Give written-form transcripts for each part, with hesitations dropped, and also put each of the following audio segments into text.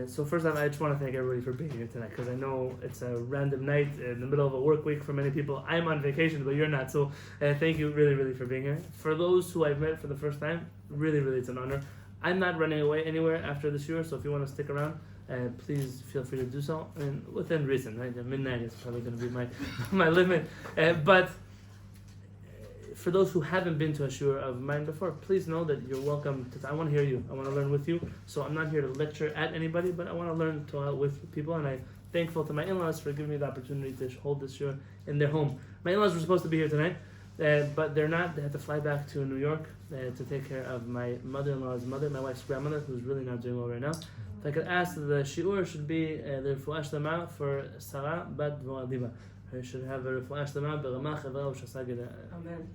So first off, I just want to thank everybody for being here tonight, because I know it's a random night in the middle of a work week for many people. I'm on vacation, but you're not, so thank you really, really for being here. For those who I've met for the first time, really, really it's an honor. I'm not running away anywhere after this year, so if you want to stick around, please feel free to do so, and within reason, right? Midnight is probably going to be my limit, but for those who haven't been to a shiur of mine before, please know that you're welcome. I want to hear you. I want to learn with you. So I'm not here to lecture at anybody, but I want to learn with people. And I'm thankful to my in-laws for giving me the opportunity to hold this shiur in their home. My in-laws were supposed to be here tonight, but they're not. They had to fly back to New York to take care of my mother-in-law's mother, my wife's grandmother, who's really not doing well right now. If I could ask, the shiur should be the refuah shlema for Sarah bat Voadiba. I should have a refuah shlema b'ramach evra u'shasa geda. Amen.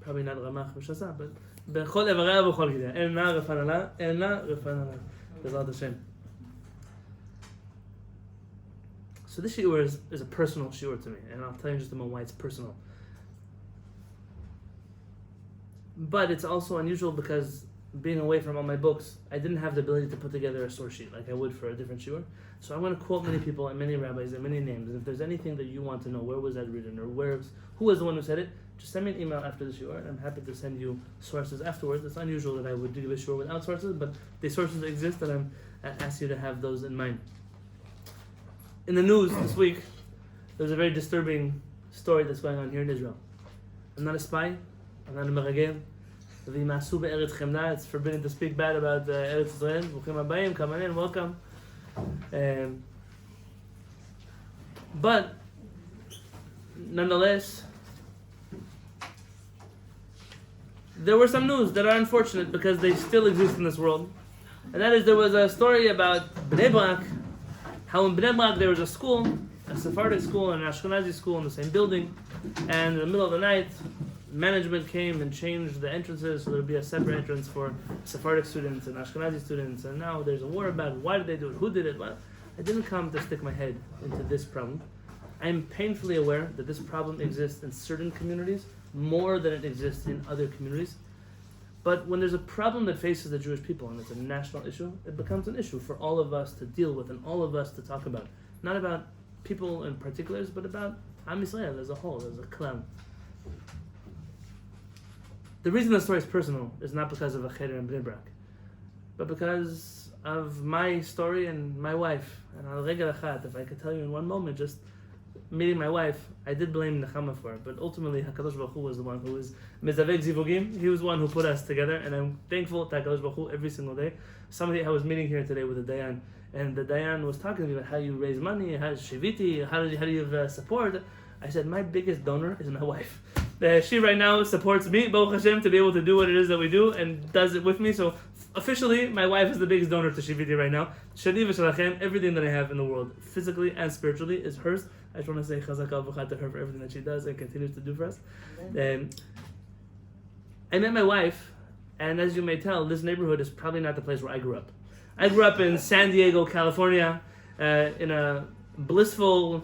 Probably not ramach u'shasa, but b'chol evra b'chol geda. Elna refanala, elna refanala. B'ezrat Hashem. So this shiur is a personal shiur to me, and I'll tell you in just a moment why it's personal. But it's also unusual because being away from all my books, I didn't have the ability to put together a source sheet like I would for a different shiur. So I'm going to quote many people and many rabbis and many names. And if there's anything that you want to know, where was that written, or who was the one who said it, just send me an email after the shiur, and I'm happy to send you sources afterwards. It's unusual that I would do a shiur without sources, but the sources exist, and I ask you to have those in mind. In the news this week, there's a very disturbing story that's going on here in Israel. I'm not a spy. I'm not a meragel. It's forbidden to speak bad about Eretz Israel. Bruchim habayim, come on in, welcome. But nonetheless, there were some news that are unfortunate because they still exist in this world. And that is, there was a story about Bnei Brak, how in Bnei Brak there was a school, a Sephardic school and an Ashkenazi school in the same building, and in the middle of the night, management came and changed the entrances so there would be a separate entrance for Sephardic students and Ashkenazi students, and now there's a war about why did they do it, who did it. Well, I didn't come to stick my head into this problem. I'm painfully aware that this problem exists in certain communities more than it exists in other communities. But when there's a problem that faces the Jewish people and it's a national issue, it becomes an issue for all of us to deal with and all of us to talk about. Not about people in particulars, but about Am Yisrael as a whole, as a clan. The reason the story is personal is not because of a cheder in Bnei Brak, but because of my story and my wife. And al regel achat, if I could tell you in one moment, just meeting my wife, I did blame Nechama for it, but ultimately HaKadosh Baruch Hu was the one who was mezaveg zivugim. He was the one who put us together, and I'm thankful to HaKadosh Baruch Hu every single day. Somebody I was meeting here today with a Dayan, and the Dayan was talking to me about how you raise money, how shiviti, how do you have support. I said, my biggest donor is my wife. She right now supports me, Baruch Hashem, to be able to do what it is that we do, and does it with me. So officially, my wife is the biggest donor to Shiviti right now. Shali v'shalachem, everything that I have in the world, physically and spiritually, is hers. I just want to say chazak al v'chat to her for everything that she does and continues to do for us. I met my wife, and as you may tell, this neighborhood is probably not the place where I grew up. I grew up in San Diego, California, in a blissful,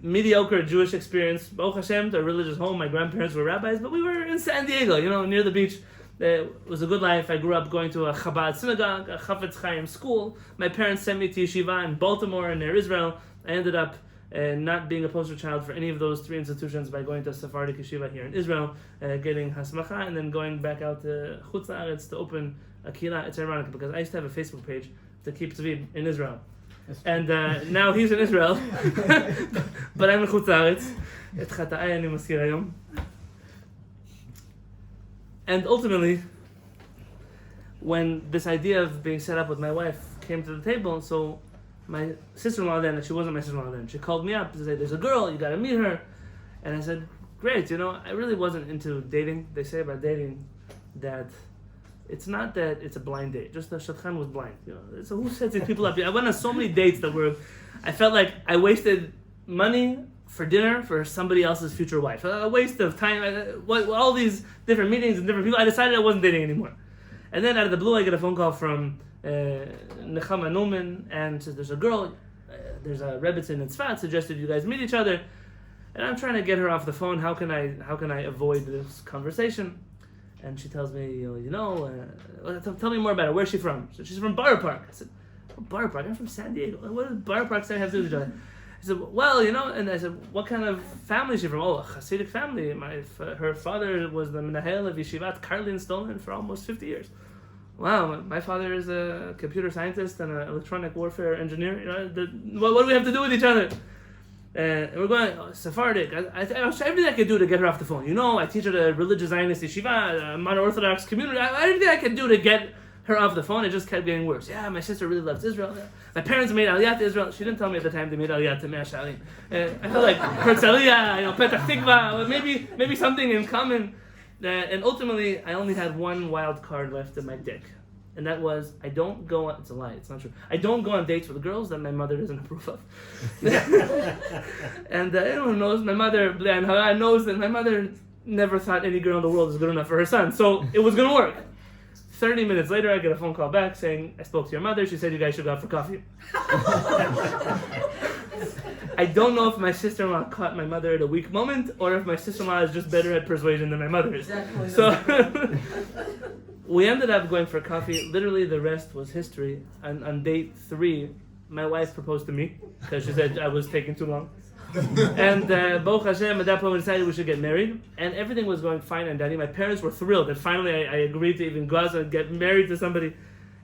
mediocre Jewish experience. Baruch Hashem, to a religious home. My grandparents were rabbis, but we were in San Diego, near the beach. It was a good life. I grew up going to a Chabad synagogue, a Chafetz Chaim school. My parents sent me to yeshiva in Baltimore and near Israel. I ended up not being a poster child for any of those three institutions by going to Sephardic yeshiva here in Israel, getting hasmacha, and then going back out to Chutz La'aretz to open a kihila. It's ironic because I used to have a Facebook page to keep Tzvi in Israel. And now he's in Israel, but I'm in Chutz La'aretz. Et chata'ai ani maskir hayom. And ultimately, when this idea of being set up with my wife came to the table, so my sister-in-law then, she wasn't my sister-in-law then, she called me up to say, there's a girl, you gotta meet her. And I said, great, I really wasn't into dating. They say about dating that it's not that it's a blind date, just that Shadchan was blind. So who sets these people up? I went on so many dates that I felt like I wasted money for dinner for somebody else's future wife. A waste of time. All these different meetings and different people. I decided I wasn't dating anymore. And then out of the blue, I get a phone call from Nechama Newman, and says, there's a girl, there's a Rebbitzin in Tzfat, suggested you guys meet each other. And I'm trying to get her off the phone. How can I avoid this conversation? And she tells me, tell me more about her. Where's she from? So she's from Borough Park. I said, Borough Park? I'm from San Diego. What does Borough Park have to do with each other? He said, and I said, what kind of family is she from? Oh, a Hasidic family. Her father was the Menahel of Yeshivat Karlin Stolen for almost 50 years. Wow, my father is a computer scientist and an electronic warfare engineer. What do we have to do with each other? And we're going, Sephardic. I everything I could do to get her off the phone. I teach her the religious Zionist yeshiva, a mono-Orthodox community. Everything I could do to get her off the phone. It just kept getting worse. Yeah, my sister really loves Israel. My parents made Aliyah to Israel. She didn't tell me at the time they made Aliyah to Mea Shealim. I felt like Herzliya, Petach Tikva, maybe something in common. And ultimately, I only had one wild card left in my deck. And that was, it's a lie, it's not true. I don't go on dates with girls that my mother doesn't approve of. And everyone knows, my mother, knows that my mother never thought any girl in the world was good enough for her son. So it was going to work. 30 minutes later, I get a phone call back saying, I spoke to your mother, she said you guys should go out for coffee. I don't know if my sister-in-law caught my mother at a weak moment, or if my sister-in-law is just better at persuasion than my mother is. Exactly. So we ended up going for coffee. Literally, the rest was history. On date 3, my wife proposed to me because she said I was taking too long. And Baruch Hashem, at that point we decided we should get married, and everything was going fine and dandy. My parents were thrilled that finally I agreed to even go out and get married to somebody.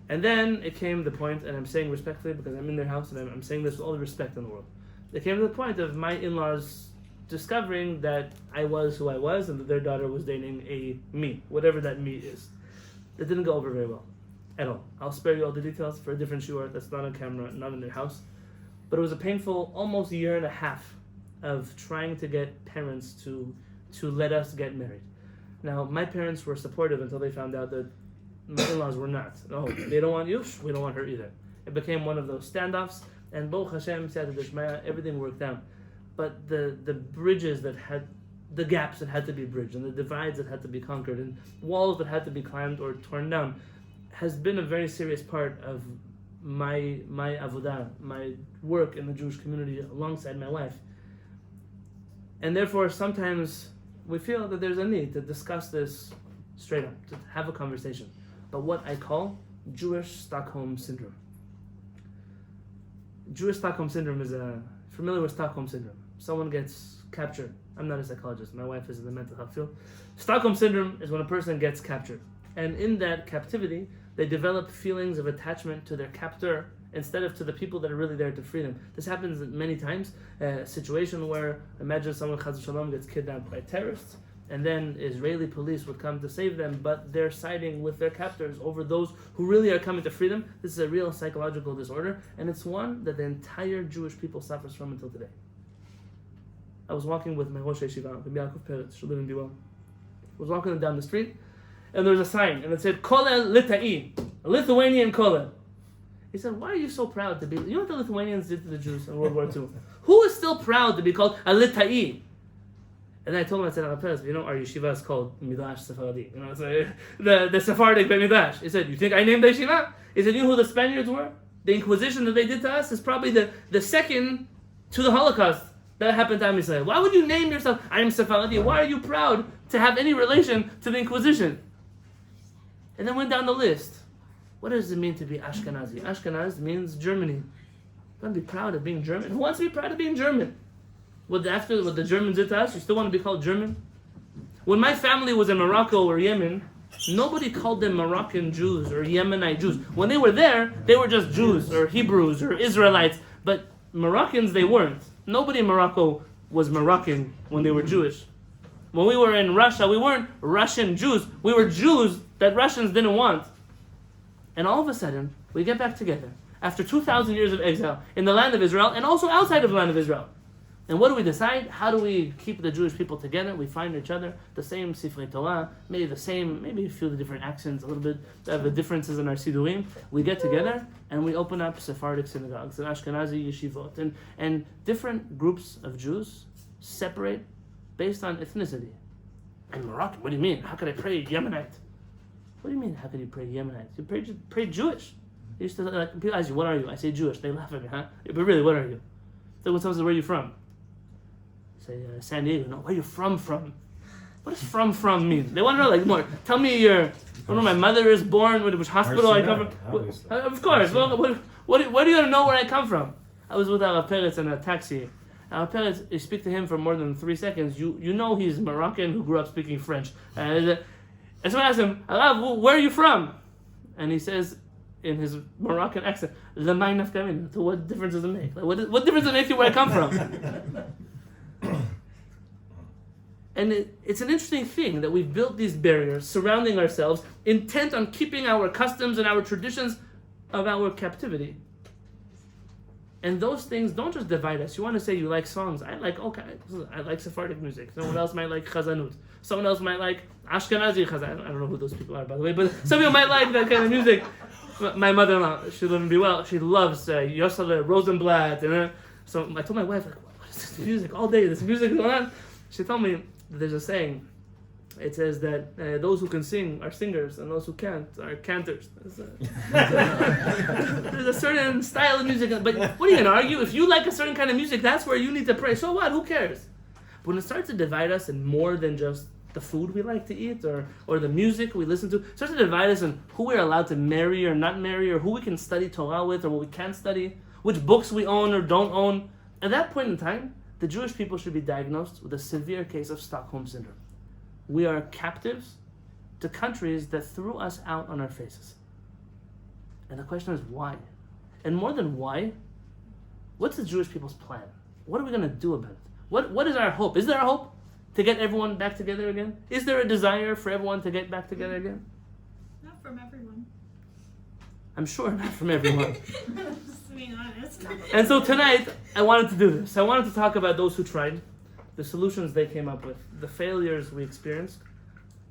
And then it came the point, and I'm saying respectfully because I'm in their house and I'm saying this with all the respect in the world. It came to the point of my in-laws discovering that I was who I was and that their daughter was dating a me, whatever that me is. It didn't go over very well at all. I'll spare you all the details for a different shiur that's not on camera, not in their house. But it was a painful almost year and a half of trying to get parents to let us get married. Now, my parents were supportive until they found out that my in-laws were not. No, they don't want you, we don't want her either. It became one of those standoffs, and Baruch Hashem said that everything worked out. But the bridges that had, the gaps that had to be bridged, and the divides that had to be conquered, and walls that had to be climbed or torn down, has been a very serious part of my avodah, my work in the Jewish community alongside my wife. And therefore, sometimes we feel that there's a need to discuss this straight up, to have a conversation about what I call Jewish Stockholm Syndrome. Jewish Stockholm Syndrome is familiar with Stockholm Syndrome. Someone gets captured. I'm not a psychologist. My wife is in the mental health field. Stockholm Syndrome is when a person gets captured. And in that captivity, they develop feelings of attachment to their captor instead of to the people that are really there to free them. This happens many times. A situation where, imagine someone, Chaz v'Shalom, gets kidnapped by terrorists, and then Israeli police would come to save them, but they're siding with their captors over those who really are coming to free them. This is a real psychological disorder, and it's one that the entire Jewish people suffers from until today. I was walking with my Rosh Yeshiva, Rabbi Yaakov Peretz, should live and be well. I was walking down the street, and there was a sign, and it said, Kolel Litai, a Lithuanian Kolel. He said, why are you so proud to be... You know what the Lithuanians did to the Jews in World War II? Who is still proud to be called a Litai? And I told him, I said, our yeshiva is called Midrash Sepharadi. It's the Sephardic Beit Midrash. He said, you think I named the yeshiva? He said, you know who the Spaniards were? The Inquisition that they did to us is probably the second to the Holocaust that happened to Am Yisrael. Why would you name yourself, I am Sephardi? Why are you proud to have any relation to the Inquisition? And then went down the list. What does it mean to be Ashkenazi? Ashkenaz means Germany. You want to be proud of being German? Who wants to be proud of being German? After what the Germans did to us, you still want to be called German? When my family was in Morocco or Yemen, nobody called them Moroccan Jews or Yemenite Jews. When they were there, they were just Jews or Hebrews or Israelites. But Moroccans, they weren't. Nobody in Morocco was Moroccan when they were Jewish. When we were in Russia, we weren't Russian Jews. We were Jews that Russians didn't want. And all of a sudden, we get back together after 2,000 years of exile in the land of Israel and also outside of the land of Israel. And what do we decide? How do we keep the Jewish people together? We find each other, the same Sifrei Torah, maybe a few of the different accents, a little bit of the differences in our Sidurim. We get together and we open up Sephardic synagogues and Ashkenazi yeshivot and different groups of Jews separate based on ethnicity. I'm Moroccan, what do you mean? How could I pray Yemenite? What do you mean, how could you pray Yemenite? You pray Jewish. They used to, people ask you, what are you? I say Jewish. They laugh at me, huh? But really, what are you? So when someone says, where are you from? I say, San Diego. No, where are you from? What does from mean? They want to know like more. Tell me I don't know, my mother is born, which hospital I come from. Of course. Well, what do you want to know where I come from? I was with Rav Peretz in a taxi. Rav Peretz, you speak to him for more than 3 seconds. You know he's Moroccan who grew up speaking French. And someone asked him, Rav, where are you from? And he says, in his Moroccan accent, "L'may nafka." So what difference does it make? Like, what difference does it make to where I come from? And it's an interesting thing that we've built these barriers surrounding ourselves, intent on keeping our customs and our traditions of our captivity. And those things don't just divide us. You want to say you like songs. I like Sephardic music. Someone else might like chazanut. Someone else might like Ashkenazi chazanut. I don't know who those people are, by the way, but some people might like that kind of music. My mother-in-law, she wouldn't be well. She loves Yosele Rosenblatt. And so I told my wife, like, what is this music all day? This music going on? She told me there's a saying. It says that those who can sing are singers and those who can't are cantors. There's a certain style of music, but what are you going to argue? If you like a certain kind of music, that's where you need to pray. So what? Who cares? But when it starts to divide us in more than just the food we like to eat or the music we listen to, it starts to divide us in who we're allowed to marry or not marry, or who we can study Torah with or what we can't study, which books we own or don't own. At that point in time, the Jewish people should be diagnosed with a severe case of Stockholm syndrome. We are captives to countries that threw us out on our faces. And the question is why? And more than why, what's the Jewish people's plan? What are we going to do about it? What is our hope? Is there a hope to get everyone back together again? Is there a desire for everyone to get back together again? Not from everyone. I'm sure not from everyone. Just being honest. And so tonight, I wanted to do this. I wanted to talk about those who tried, the solutions they came up with, the failures we experienced,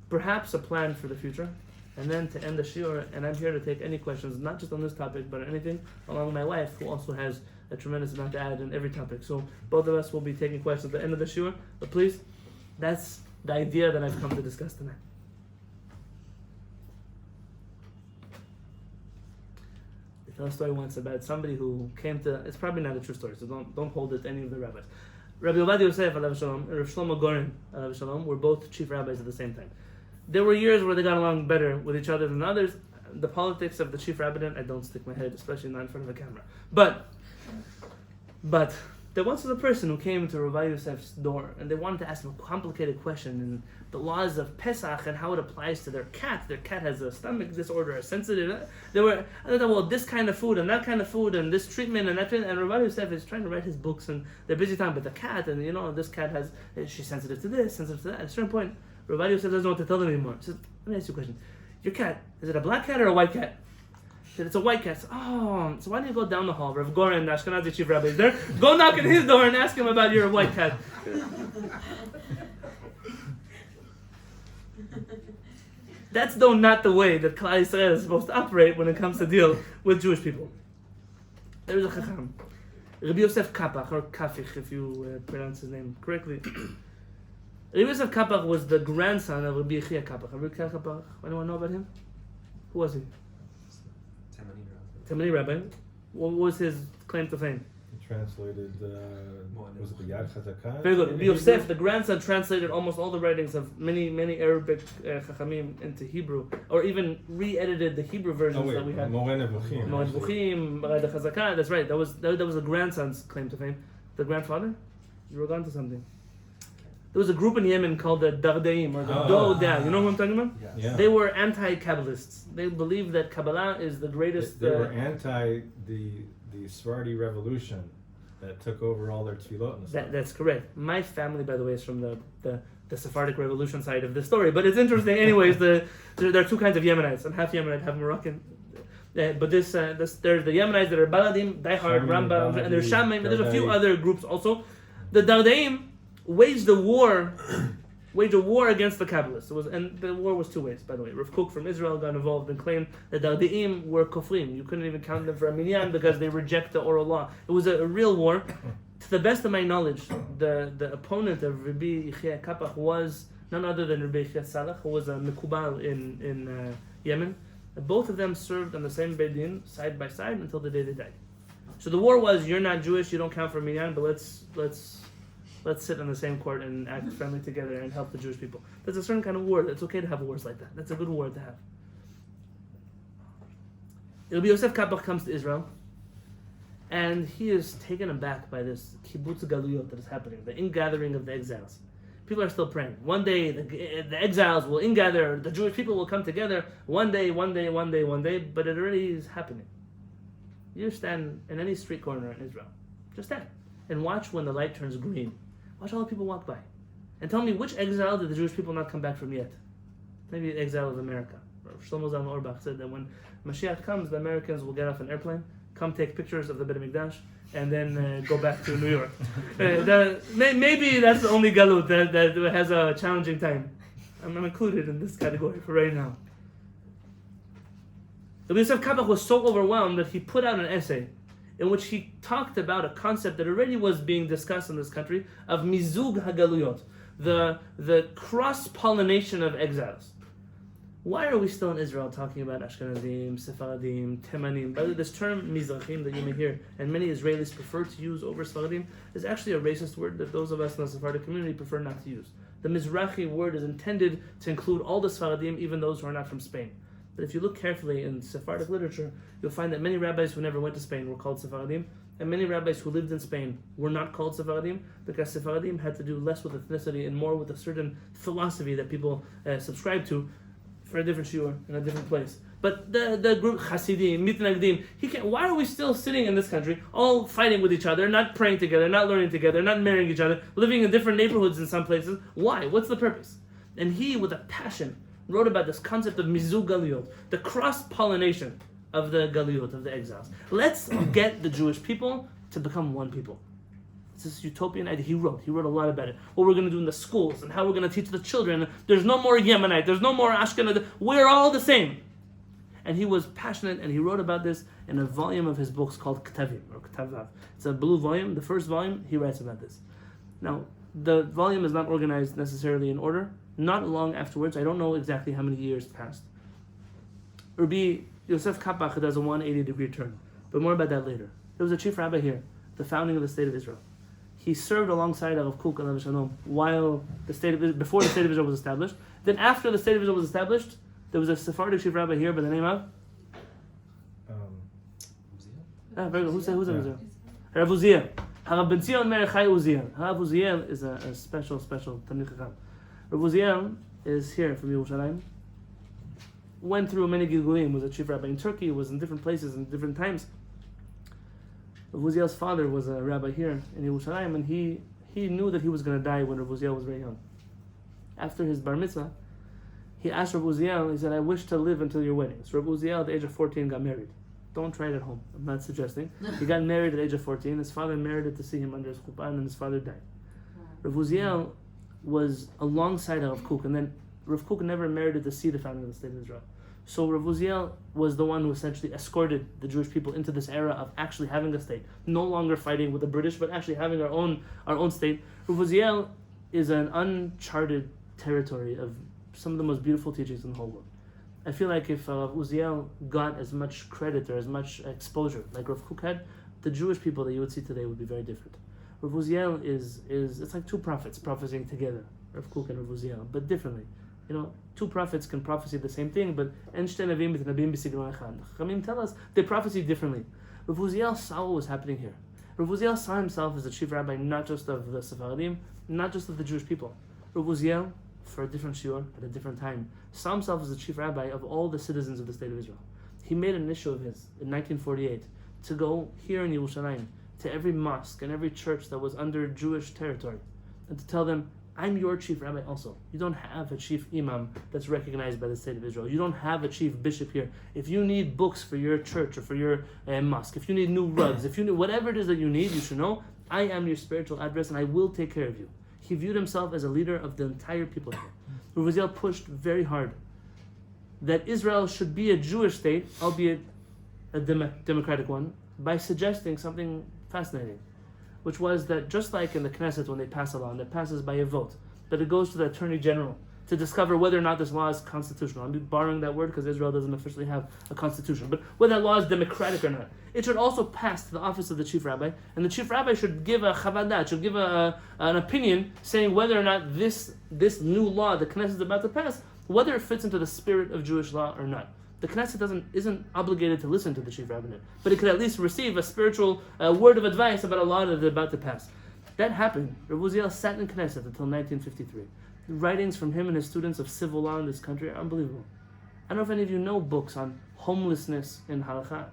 perhaps a plan for the future, and then to end the shiur. And I'm here to take any questions, not just on this topic, but anything, along with my wife, who also has a tremendous amount to add in every topic. So both of us will be taking questions at the end of the shiur. But please, that's the idea that I've come to discuss tonight. I tell a story once about somebody who came to, it's probably not a true story, so don't hold it to any of the rabbis. Rabbi Yosef, Alav Shalom, and Rav Shlomo Goren, Alav Shalom, were both chief rabbis at the same time. There were years where they got along better with each other than others. The politics of the chief rabbinate, I don't stick my head, especially not in front of a camera. But there once was a person who came to Rabbi Yosef's door, and they wanted to ask him a complicated question in the laws of Pesach and how it applies to their cat. Their cat has a stomach disorder, a sensitive. They thought, well, this kind of food and that kind of food and this treatment and that treatment. And Rabbi Yosef is trying to write his books and they're busy time. But the cat, and this cat she's sensitive to this, sensitive to that. At a certain point, Rabbi Yosef doesn't know what to tell them anymore. He says, let me ask you a question. Your cat, is it a black cat or a white cat? He said, it's a white cat. Oh, so why don't you go down the hall? Rav Goren, the Ashkenazi chief rabbi, is there. Go knock on his door and ask him about your white cat. That's though not the way that Klal Yisrael is supposed to operate when it comes to deal with Jewish people. There is a chacham, Rabbi Yosef Kapach, or Kafich, if you pronounce his name correctly. Rabbi Yosef Kapach was the grandson of Rabbi Yechia Kapach. Rabbi Yechia Kapach, anyone know about him? Who was he? Temani Rabbi. What was his claim to fame? He translated, was it the Yad Chazakah? Very good. Rabbi Yosef, the grandson, translated almost all the writings of many Arabic Chachamim into Hebrew, or even re-edited the Hebrew versions that we had. Moreh Nevuchim. Moreh Nevuchim, Moreh Chazakah. That's right. That was the grandson's claim to fame. The grandfather? You were gone to something. There was a group in Yemen called the Dardeim, or the Doda. You know who I'm talking about? Yeah. They were anti-Kabbalists. They believed that Kabbalah is the greatest... They were anti the Sephardi revolution that took over all their tefillot and stuff. That's correct. My family, by the way, is from the Sephardic revolution side of the story. But it's interesting. Anyways, there are two kinds of Yemenites. I'm half Yemenite, half Moroccan. But there's the Yemenites that are Baladim, diehard, Rambam, and there's Shammai. There's a few other groups also. The Dardeim waged a war against the Kabbalists. And the war was two ways, by the way. Rav Kook from Israel got involved and claimed that the Dardeim were kofrim. You couldn't even count them for a minyan because they reject the oral law. It was a real war. To the best of my knowledge, the opponent of Rabbi Yechia Kapach was none other than Rabbi Yechia Salach, who was a Mekubal in Yemen. Both of them served on the same Beit Din, side by side, until the day they died. So the war was, you're not Jewish, you don't count for minyan, but let's Let's sit on the same court and act friendly together and help the Jewish people. That's a certain kind of war. It's okay to have wars like that. That's a good war to have. Rabbi Yosef Kapach comes to Israel, and he is taken aback by this kibbutz galuyot that is happening, the ingathering of the exiles. People are still praying. One day the exiles will ingather, the Jewish people will come together. One day, but it already is happening. You stand in any street corner in Israel. Just stand and watch when the light turns green. Watch all the people walk by. And tell me, which exile did the Jewish people not come back from yet? Maybe the exile of America. Shlomo Zalman Auerbach said that when Mashiach comes, the Americans will get off an airplane, come take pictures of the Beit HaMikdash, and then go back to New York. Maybe that's the only galut that has a challenging time. I'm included in this category for right now. Rabbi Yosef Kapach was so overwhelmed that he put out an essay in which he talked about a concept that already was being discussed in this country of mizug hagaluyot, the cross-pollination of exiles. Why are we still in Israel talking about Ashkenazi, Sepharadi, Temanim? By the way, this term Mizrahim that you may hear, and many Israelis prefer to use over Sephardim, is actually a racist word that those of us in the Sephardic community prefer not to use. The Mizrahi word is intended to include all the Sephardim, even those who are not from Spain. But if you look carefully in Sephardic literature, you'll find that many rabbis who never went to Spain were called Sephardim, and many rabbis who lived in Spain were not called Sephardim, because Sephardim had to do less with ethnicity and more with a certain philosophy that people subscribe to, for a different shiur in a different place. But the group Hasidim, Mitnagdim, why are we still sitting in this country, all fighting with each other, not praying together, not learning together, not marrying each other, living in different neighborhoods in some places? Why? What's the purpose? And he, with a passion, wrote about this concept of mizug galuyot, the cross-pollination of the galuyot, of the exiles. Let's get the Jewish people to become one people. This utopian idea he wrote a lot about it. What we're going to do in the schools and how we're going to teach the children. There's no more Yemenite, there's no more Ashkenazi, we're all the same. And he was passionate, and he wrote about this in a volume of his books called Ktavim, or Ktavav. It's a blue volume. The first volume, he writes about this. Now, the volume is not organized necessarily in order. Not long afterwards, I don't know exactly how many years passed, Rabbi Yosef Kapach does a 180-degree turn. But more about that later. There was a chief rabbi here, the founding of the state of Israel. He served alongside Rav Kook alav shalom while before the state of Israel was established. Then after the state of Israel was established, there was a Sephardic chief rabbi here by the name of very good. Who's that? Rav Uziel. Harav Ben Zion Meir Chai Uziel. Harav Uziel is a special Talmid Chacham. Rav Uziel is here from Yerushalayim. Went through many Gilgulim, was a chief rabbi in Turkey, was in different places in different times. Rav Uziel's father was a rabbi here in Yerushalayim, and he knew that he was going to die when Rav Uziel was very young. After his bar mitzvah, he asked Rav Uziel, he said, I wish to live until your wedding. So Rav Uziel at the age of 14 got married. Don't try it at home, I'm not suggesting. He got married at the age of 14, his father married it to see him under his chuppah, and then his father died. Rav Uziel was alongside Rav Kook, and then Rav Kook never merited to see the founding of the state of Israel. So Rav Uziel was the one who essentially escorted the Jewish people into this era of actually having a state, no longer fighting with the British, but actually having our own state. Rav Uziel is an uncharted territory of some of the most beautiful teachings in the whole world. I feel like if Rav Uziel got as much credit or as much exposure like Rav Kook had, the Jewish people that you would see today would be very different. Rav Uziel is it's like two prophets prophesying together, Rav Kook and Rav Uziel, but differently. You know, two prophets can prophesy the same thing, but Chachamim tell us they prophesy differently. Rav Uziel saw what was happening here. Rav Uziel saw himself as the chief rabbi not just of the Sephardim, not just of the Jewish people. Rav Uziel, for a different shiur, at a different time, saw himself as the chief rabbi of all the citizens of the state of Israel. He made an issue of his in 1948 to go here in Yerushalayim to every mosque and every church that was under Jewish territory and to tell them, I'm your chief rabbi also. You don't have a chief imam that's recognized by the state of Israel. You don't have a chief bishop here. If you need books for your church or for your mosque, if you need new rugs, if you need whatever it is that you need, you should know, I am your spiritual address and I will take care of you. He viewed himself as a leader of the entire people here. Rav Uziel pushed very hard that Israel should be a Jewish state, albeit a democratic one, by suggesting something fascinating, which was that just like in the Knesset when they pass a law, and it passes by a vote, that it goes to the Attorney General to discover whether or not this law is constitutional. I'm borrowing that word because Israel doesn't officially have a constitution, but whether that law is democratic or not. it should also pass to the office of the chief rabbi, and the chief rabbi should give a chavad dat, should give an opinion saying whether or not this new law the Knesset is about to pass, whether it fits into the spirit of Jewish law or not. The Knesset isn't obligated to listen to the chief rabbinate, but it could at least receive a spiritual word of advice about a law that they're about to pass. That happened. Rabbi Uziel sat in Knesset until 1953. The writings from him and his students of civil law in this country are unbelievable. I don't know if any of you know books on homelessness in halakha,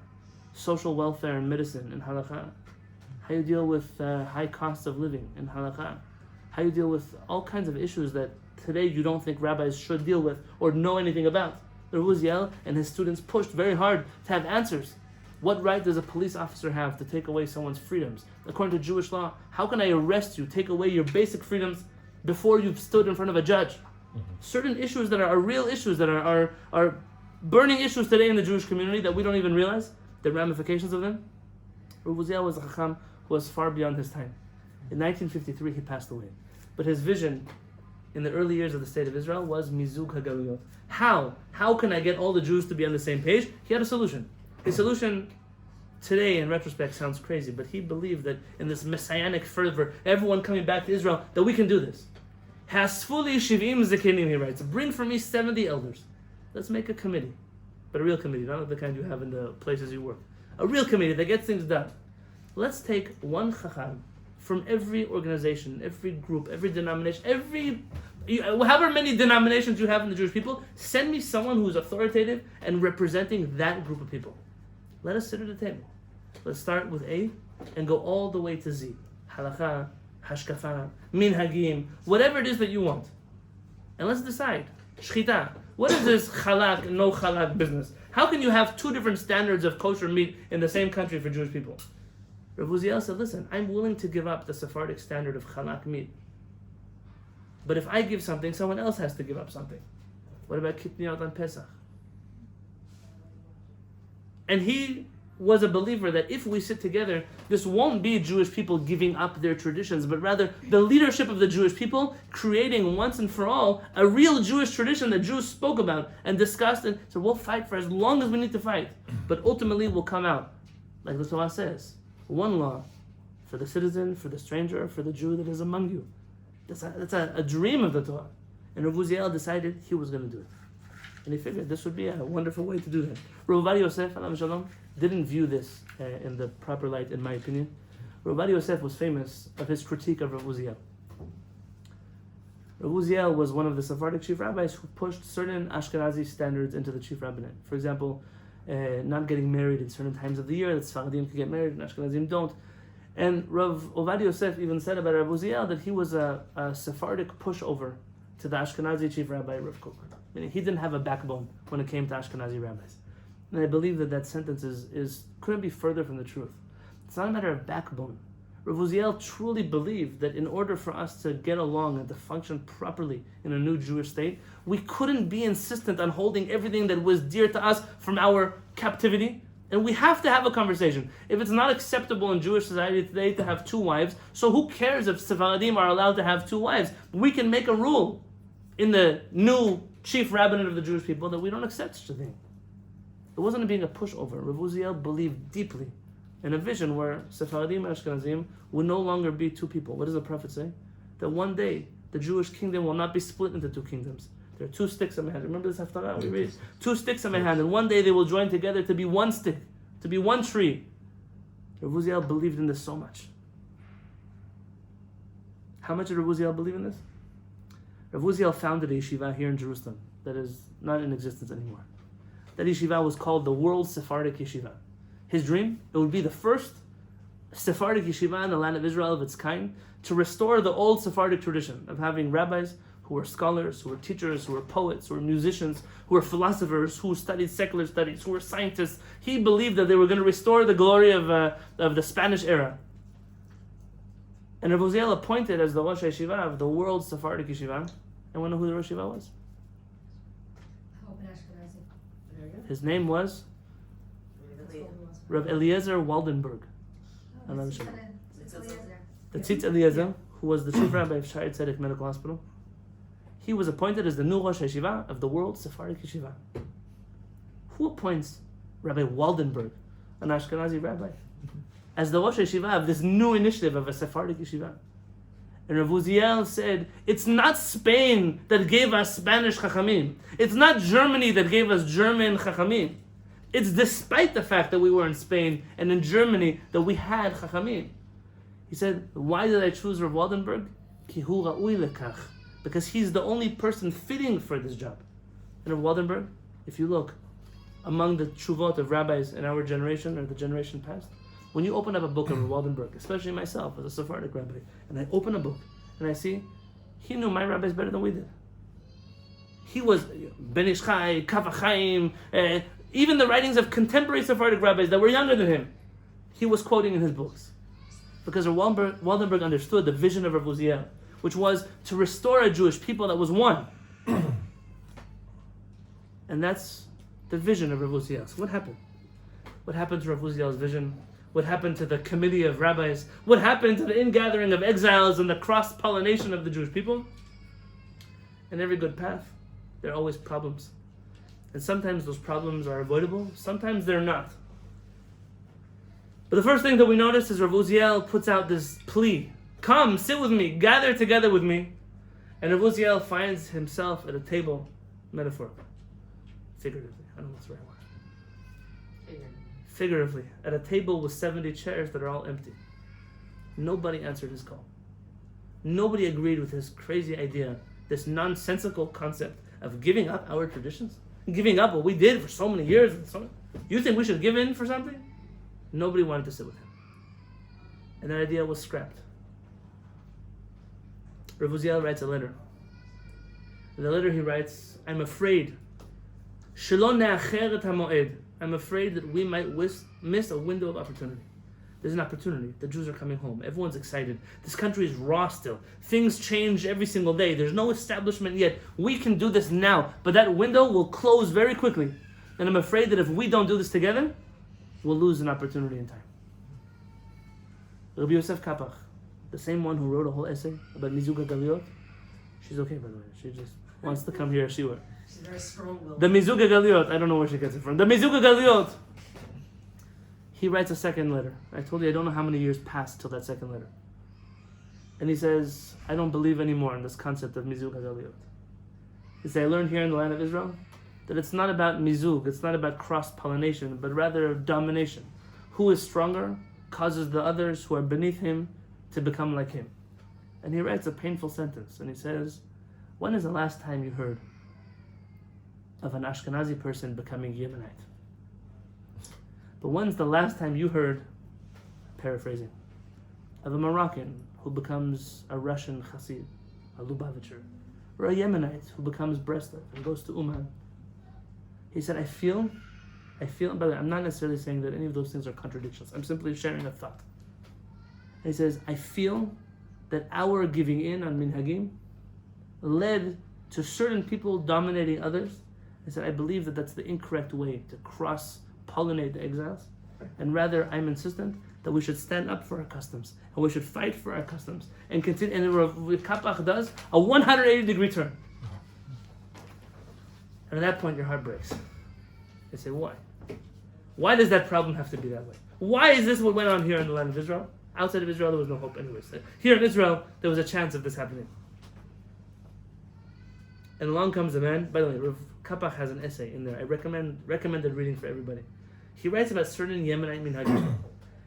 social welfare and medicine in halakha, how you deal with high costs of living in halakha, how you deal with all kinds of issues that today you don't think rabbis should deal with or know anything about. Rabbi Uziel and his students pushed very hard to have answers. What right does a police officer have to take away someone's freedoms? According to Jewish law, how can I arrest you, take away your basic freedoms before you've stood in front of a judge? Certain issues that are real issues, that are burning issues today in the Jewish community that we don't even realize the ramifications of them. Rabbi Uziel was a chacham who was far beyond his time. In 1953 he passed away. But his vision in the early years of the state of Israel was mizug hagaluyot. How can I get all the Jews to be on the same page? He had a solution. His solution today in retrospect sounds crazy, but he believed that in this messianic fervor, everyone coming back to Israel, that we can do this. Hasfuli shivim zekenim, he writes, bring for me 70 elders. Let's make a committee, but a real committee, not the kind you have in the places you work. A real committee that gets things done. Let's take one chacham from every organization, every group, every denomination, however many denominations you have in the Jewish people, send me someone who's authoritative and representing that group of people. Let us sit at a table. Let's start with A and go all the way to Z. Halakha, hashkafa, minhagim, whatever it is that you want. And let's decide. Shchita. What is this halak, no halak business? How can you have two different standards of kosher meat in the same country for Jewish people? Rabbi Uziel said, listen, I'm willing to give up the Sephardic standard of halak meat. But if I give something, someone else has to give up something. What about kitniyot on Pesach? And he was a believer that if we sit together, this won't be Jewish people giving up their traditions, but rather the leadership of the Jewish people creating once and for all a real Jewish tradition that Jews spoke about and discussed, and so we'll fight for as long as we need to fight. But ultimately we'll come out, like the Torah says, one law for the citizen, for the stranger, for the Jew that is among you. That's a dream of the Torah. And Rav Uziel decided he was going to do it. And he figured this would be a wonderful way to do that. Rav Yosef, alam shalom, didn't view this in the proper light, in my opinion. Rav Yosef was famous of his critique of Rav Uziel. Rav Uziel was one of the Sephardic chief rabbis who pushed certain Ashkenazi standards into the chief rabbinate. For example, not getting married in certain times of the year, that Sephardim can get married and Ashkenazim don't. And Rav Yosef even said about Rav Uziel that he was a Sephardic pushover to the Ashkenazi chief rabbi, Rav Kook. Meaning he didn't have a backbone when it came to Ashkenazi rabbis. And I believe that sentence couldn't be further from the truth. It's not a matter of backbone. Rav Uziel truly believed that in order for us to get along and to function properly in a new Jewish state, we couldn't be insistent on holding everything that was dear to us from our captivity. And we have to have a conversation. If it's not acceptable in Jewish society today to have two wives, so who cares if Sephardim are allowed to have two wives? We can make a rule in the new chief rabbinate of the Jewish people that we don't accept such a thing. It wasn't being a pushover. Rav Uziel believed deeply in a vision where Sephardim and Ashkenazim would no longer be two people. What does the prophet say? That one day the Jewish kingdom will not be split into two kingdoms. There are two sticks in my hand. Remember this haftarah? We read two sticks in my hand, and one day they will join together to be one stick, to be one tree. Rav Uziel believed in this so much. How much did Rav Uziel believe in this? Rav Uziel founded a yeshiva here in Jerusalem that is not in existence anymore. That yeshiva was called the World Sephardic Yeshiva. His dream, it would be the first Sephardic yeshiva in the land of Israel of its kind to restore the old Sephardic tradition of having rabbis who were scholars, who were teachers, who were poets, who were musicians, who were philosophers, who studied secular studies, who were scientists. He believed that they were going to restore the glory of the Spanish era. And Rav Uziel appointed as the Rosh Yeshiva of the World Sephardic Yeshiva. And want to know who the Rosh Yeshiva was? His name was Rav Eliezer Waldenberg. The Tzitz Eliezer, who was the chief rabbi of Sha'ar Tzedek Medical Hospital. He was appointed as the new Rosh Yeshiva of the World Sephardic Yeshiva. Who appoints Rabbi Waldenberg, an Ashkenazi rabbi, as the Rosh Yeshiva of this new initiative of a Sephardic yeshiva. And Rav Uziel said, it's not Spain that gave us Spanish Chachamim. It's not Germany that gave us German Chachamim. It's despite the fact that we were in Spain and in Germany that we had Chachamim. He said, why did I choose Rav Waldenberg? Ki hu ra'ui lekach. Because he's the only person fitting for this job. And Rav Waldenberg, if you look among the tshuvot of rabbis in our generation or the generation past, when you open up a book of Rav Waldenberg, especially myself as a Sephardic rabbi, and I open a book and I see, he knew my rabbis better than we did. He was Ben Ish Chai, Kaf HaChaim, even the writings of contemporary Sephardic rabbis that were younger than him, he was quoting in his books. Because Rav Waldenberg understood the vision of Rav Uziel, which was to restore a Jewish people that was one. And that's the vision of Rav Uziel. So what happened? What happened to Rav Uziel's vision? What happened to the committee of rabbis? What happened to the ingathering of exiles and the cross-pollination of the Jewish people? In every good path, there are always problems. And sometimes those problems are avoidable, sometimes they're not. But the first thing that we notice is Rav Uziel puts out this plea. Come, sit with me, gather together with me. And Rav Uziel finds himself at a table, metaphorically, figuratively, I don't know what's the right word. Figuratively, at a table with 70 chairs that are all empty. Nobody answered his call. Nobody agreed with his crazy idea, this nonsensical concept of giving up our traditions, giving up what we did for so many years. You think we should give in for something? Nobody wanted to sit with him. And that idea was scrapped. Rav Uziel writes a letter. In the letter he writes, I'm afraid. Shelo ne'acher et hamoed. I'm afraid that we might miss a window of opportunity. There's an opportunity. The Jews are coming home. Everyone's excited. This country is raw still. Things change every single day. There's no establishment yet. We can do this now, but that window will close very quickly. And I'm afraid that if we don't do this together, we'll lose an opportunity in time. Rabbi Yosef Kapach, the same one who wrote a whole essay about Mizug HaGaliot, she's okay by the way. She just wants to come here as she were. She's very strong-willed. The Mizug HaGaliot, I don't know where she gets it from. The Mizug HaGaliot. He writes a second letter. I told you I don't know how many years passed till that second letter. And he says, I don't believe anymore in this concept of Mizug HaGaliot. He says, I learned here in the land of Israel that it's not about Mizug, it's not about cross-pollination, but rather domination. Who is stronger causes the others who are beneath him to become like him. And he writes a painful sentence, and he says, when is the last time you heard of an Ashkenazi person becoming Yemenite? But when's the last time you heard, paraphrasing, of a Moroccan who becomes a Russian Chassid, a Lubavitcher, or a Yemenite who becomes Breslov and goes to Uman? He said, I feel, by the way, I'm not necessarily saying that any of those things are contradictions. I'm simply sharing a thought. And he says, I feel that our giving in on minhagim led to certain people dominating others. He said, I believe that that's the incorrect way to cross-pollinate the exiles. And rather, I'm insistent that we should stand up for our customs. And we should fight for our customs. And continue. And what Kapach does, a 180-degree turn. And at that point, your heart breaks. They say, why? Why does that problem have to be that way? Why is this what went on here in the land of Israel? Outside of Israel, there was no hope anyways. Here in Israel, there was a chance of this happening. And along comes a man, by the way, Rav Kapach has an essay in there. I recommended reading for everybody. He writes about certain Yemenite minhagim.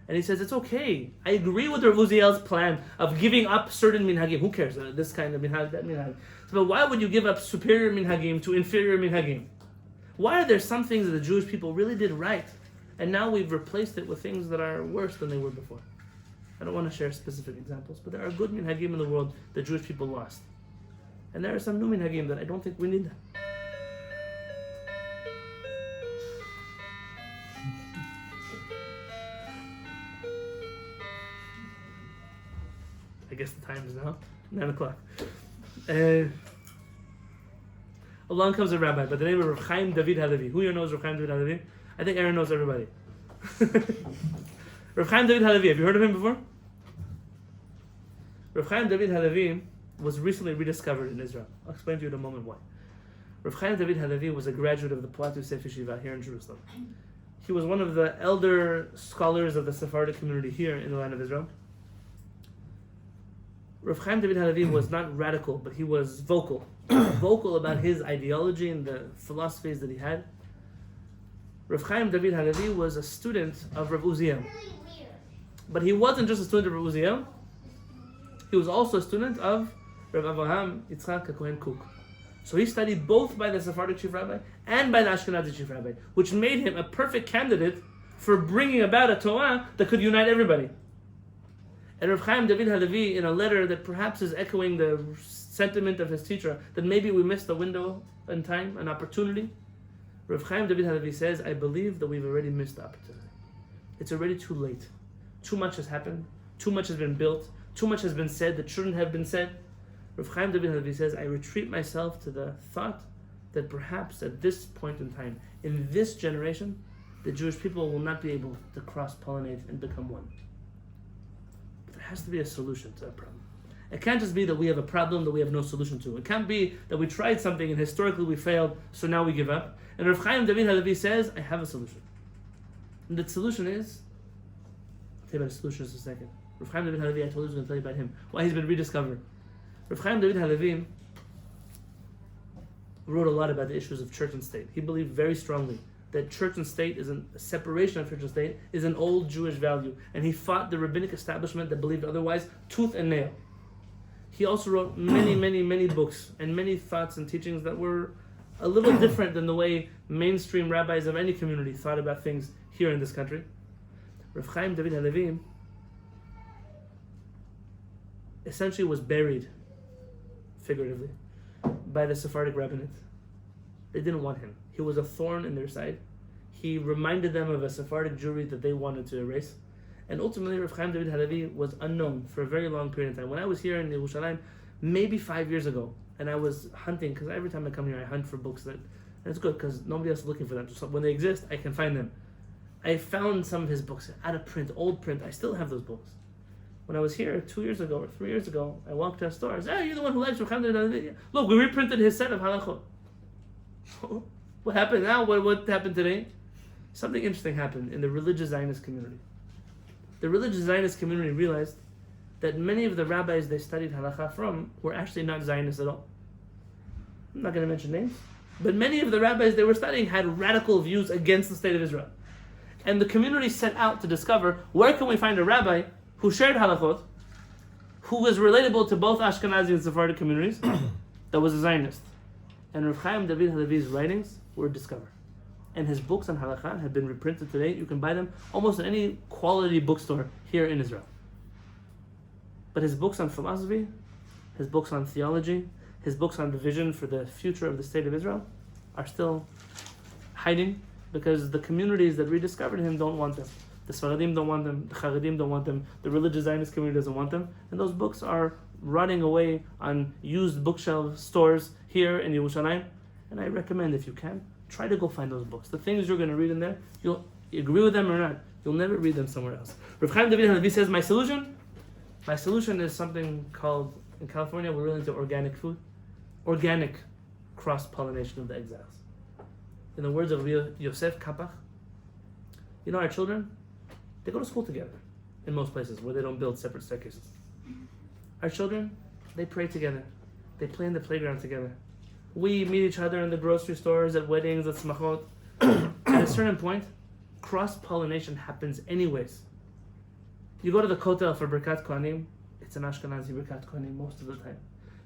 And he says, it's okay. I agree with Rav Uziel's plan of giving up certain minhagim. Who cares? This kind of minhag, that minhag. But why would you give up superior minhagim to inferior minhagim? Why are there some things that the Jewish people really did right, and now we've replaced it with things that are worse than they were before? I don't want to share specific examples, but there are good minhagim in the world that Jewish people lost. And there are some new minhagim that I don't think we need that. I guess the time is now 9 o'clock. Along comes a rabbi by the name of Rav Chaim David Halevy. Who here knows Rav Chaim David Halevy? I think Aaron knows everybody. Rav Chaim David Halevy, have you heard of him before? Rav Chaim David Halevy was recently rediscovered in Israel. I'll explain to you in a moment why. Rav Chaim David Halevy was a graduate of the Plateau Sefer Yeshiva here in Jerusalem. He was one of the elder scholars of the Sephardic community here in the land of Israel. Rav Chaim David Halevy was not radical, but he was vocal. Vocal about his ideology and the philosophies that he had. Rav Chaim David Halevy was a student of Rav Uziel. But he wasn't just a student of Rav Uziel, he was also a student of Rav Avraham Yitzchak HaKohen Kook. So he studied both by the Sephardic chief rabbi and by the Ashkenazi chief rabbi, which made him a perfect candidate for bringing about a Torah that could unite everybody. And Rav Chaim David Halevy, in a letter that perhaps is echoing the sentiment of his teacher, that maybe we missed a window in time, an opportunity, Rav Chaim David Halevy says, I believe that we've already missed the opportunity. It's already too late. Too much has happened. Too much has been built. Too much has been said that shouldn't have been said. Rav Chaim David Halevy says, I retreat myself to the thought that perhaps at this point in time, in this generation, the Jewish people will not be able to cross-pollinate and become one. But there has to be a solution to that problem. It can't just be that we have a problem that we have no solution to. It can't be that we tried something and historically we failed, so now we give up. And Rav Chaim David Halevy says, I have a solution. And the solution is, I'll tell you about the solution in just a second. Rav Chaim David Halevy, I told you I was going to tell you about him, why he's been rediscovered. Rav Chaim David Halevy wrote a lot about the issues of church and state. He believed very strongly that church and state a separation of church and state is an old Jewish value, and he fought the rabbinic establishment that believed otherwise tooth and nail. He also wrote many books and many thoughts and teachings that were a little different than the way mainstream rabbis of any community thought about things here in this country. Rav Chaim David Halevy essentially was buried, figuratively, by the Sephardic rabbinate. They didn't want him. He was a thorn in their side. He reminded them of a Sephardic Jewry that they wanted to erase. And ultimately, Rav Chaim David Halevy was unknown for a very long period of time. When I was here in Yerushalayim, maybe 5 years ago, and I was hunting, because every time I come here, I hunt for books and it's good because nobody else is looking for them. So when they exist, I can find them. I found some of his books out of print, old print. I still have those books. When I was here 2 years ago or 3 years ago, I walked to a store. I said, hey, you're the one who likes Rav Chaim David Halevy. Look, we reprinted his set of halachot. What happened now? What happened today? Something interesting happened in the religious Zionist community. The religious Zionist community realized that many of the rabbis they studied halacha from were actually not Zionists at all. I'm not going to mention names, but many of the rabbis they were studying had radical views against the state of Israel. And the community set out to discover where can we find a rabbi who shared halachot, who was relatable to both Ashkenazi and Sepharadi communities, that was a Zionist. And Rav Chaim David Halevy's writings were discovered. And his books on halakha have been reprinted today. You can buy them almost in any quality bookstore here in Israel. But his books on philosophy, his books on theology, his books on the vision for the future of the state of Israel are still hiding because the communities that rediscovered him don't want them. The Sfaradim don't want them, the Charedim don't want them, the religious Zionist community doesn't want them, and those books are rotting away on used bookshelf stores here in Yerushalayim. And I recommend, if you can, try to go find those books. The things you're going to read in there, you'll agree with them or not, you'll never read them somewhere else. Rav Chaim David Halevy says, my solution is something called, in California, we're really into organic food, organic cross-pollination of the exiles. In the words of Yosef Kapach, you know, our children, they go to school together in most places where they don't build separate staircases. Our children, they pray together. They play in the playground together. We meet each other in the grocery stores, at weddings, at smachot. At a certain point, cross-pollination happens anyways. You go to the kotel for Birkat Kohanim, it's an Ashkenazi Birkat Kohanim most of the time.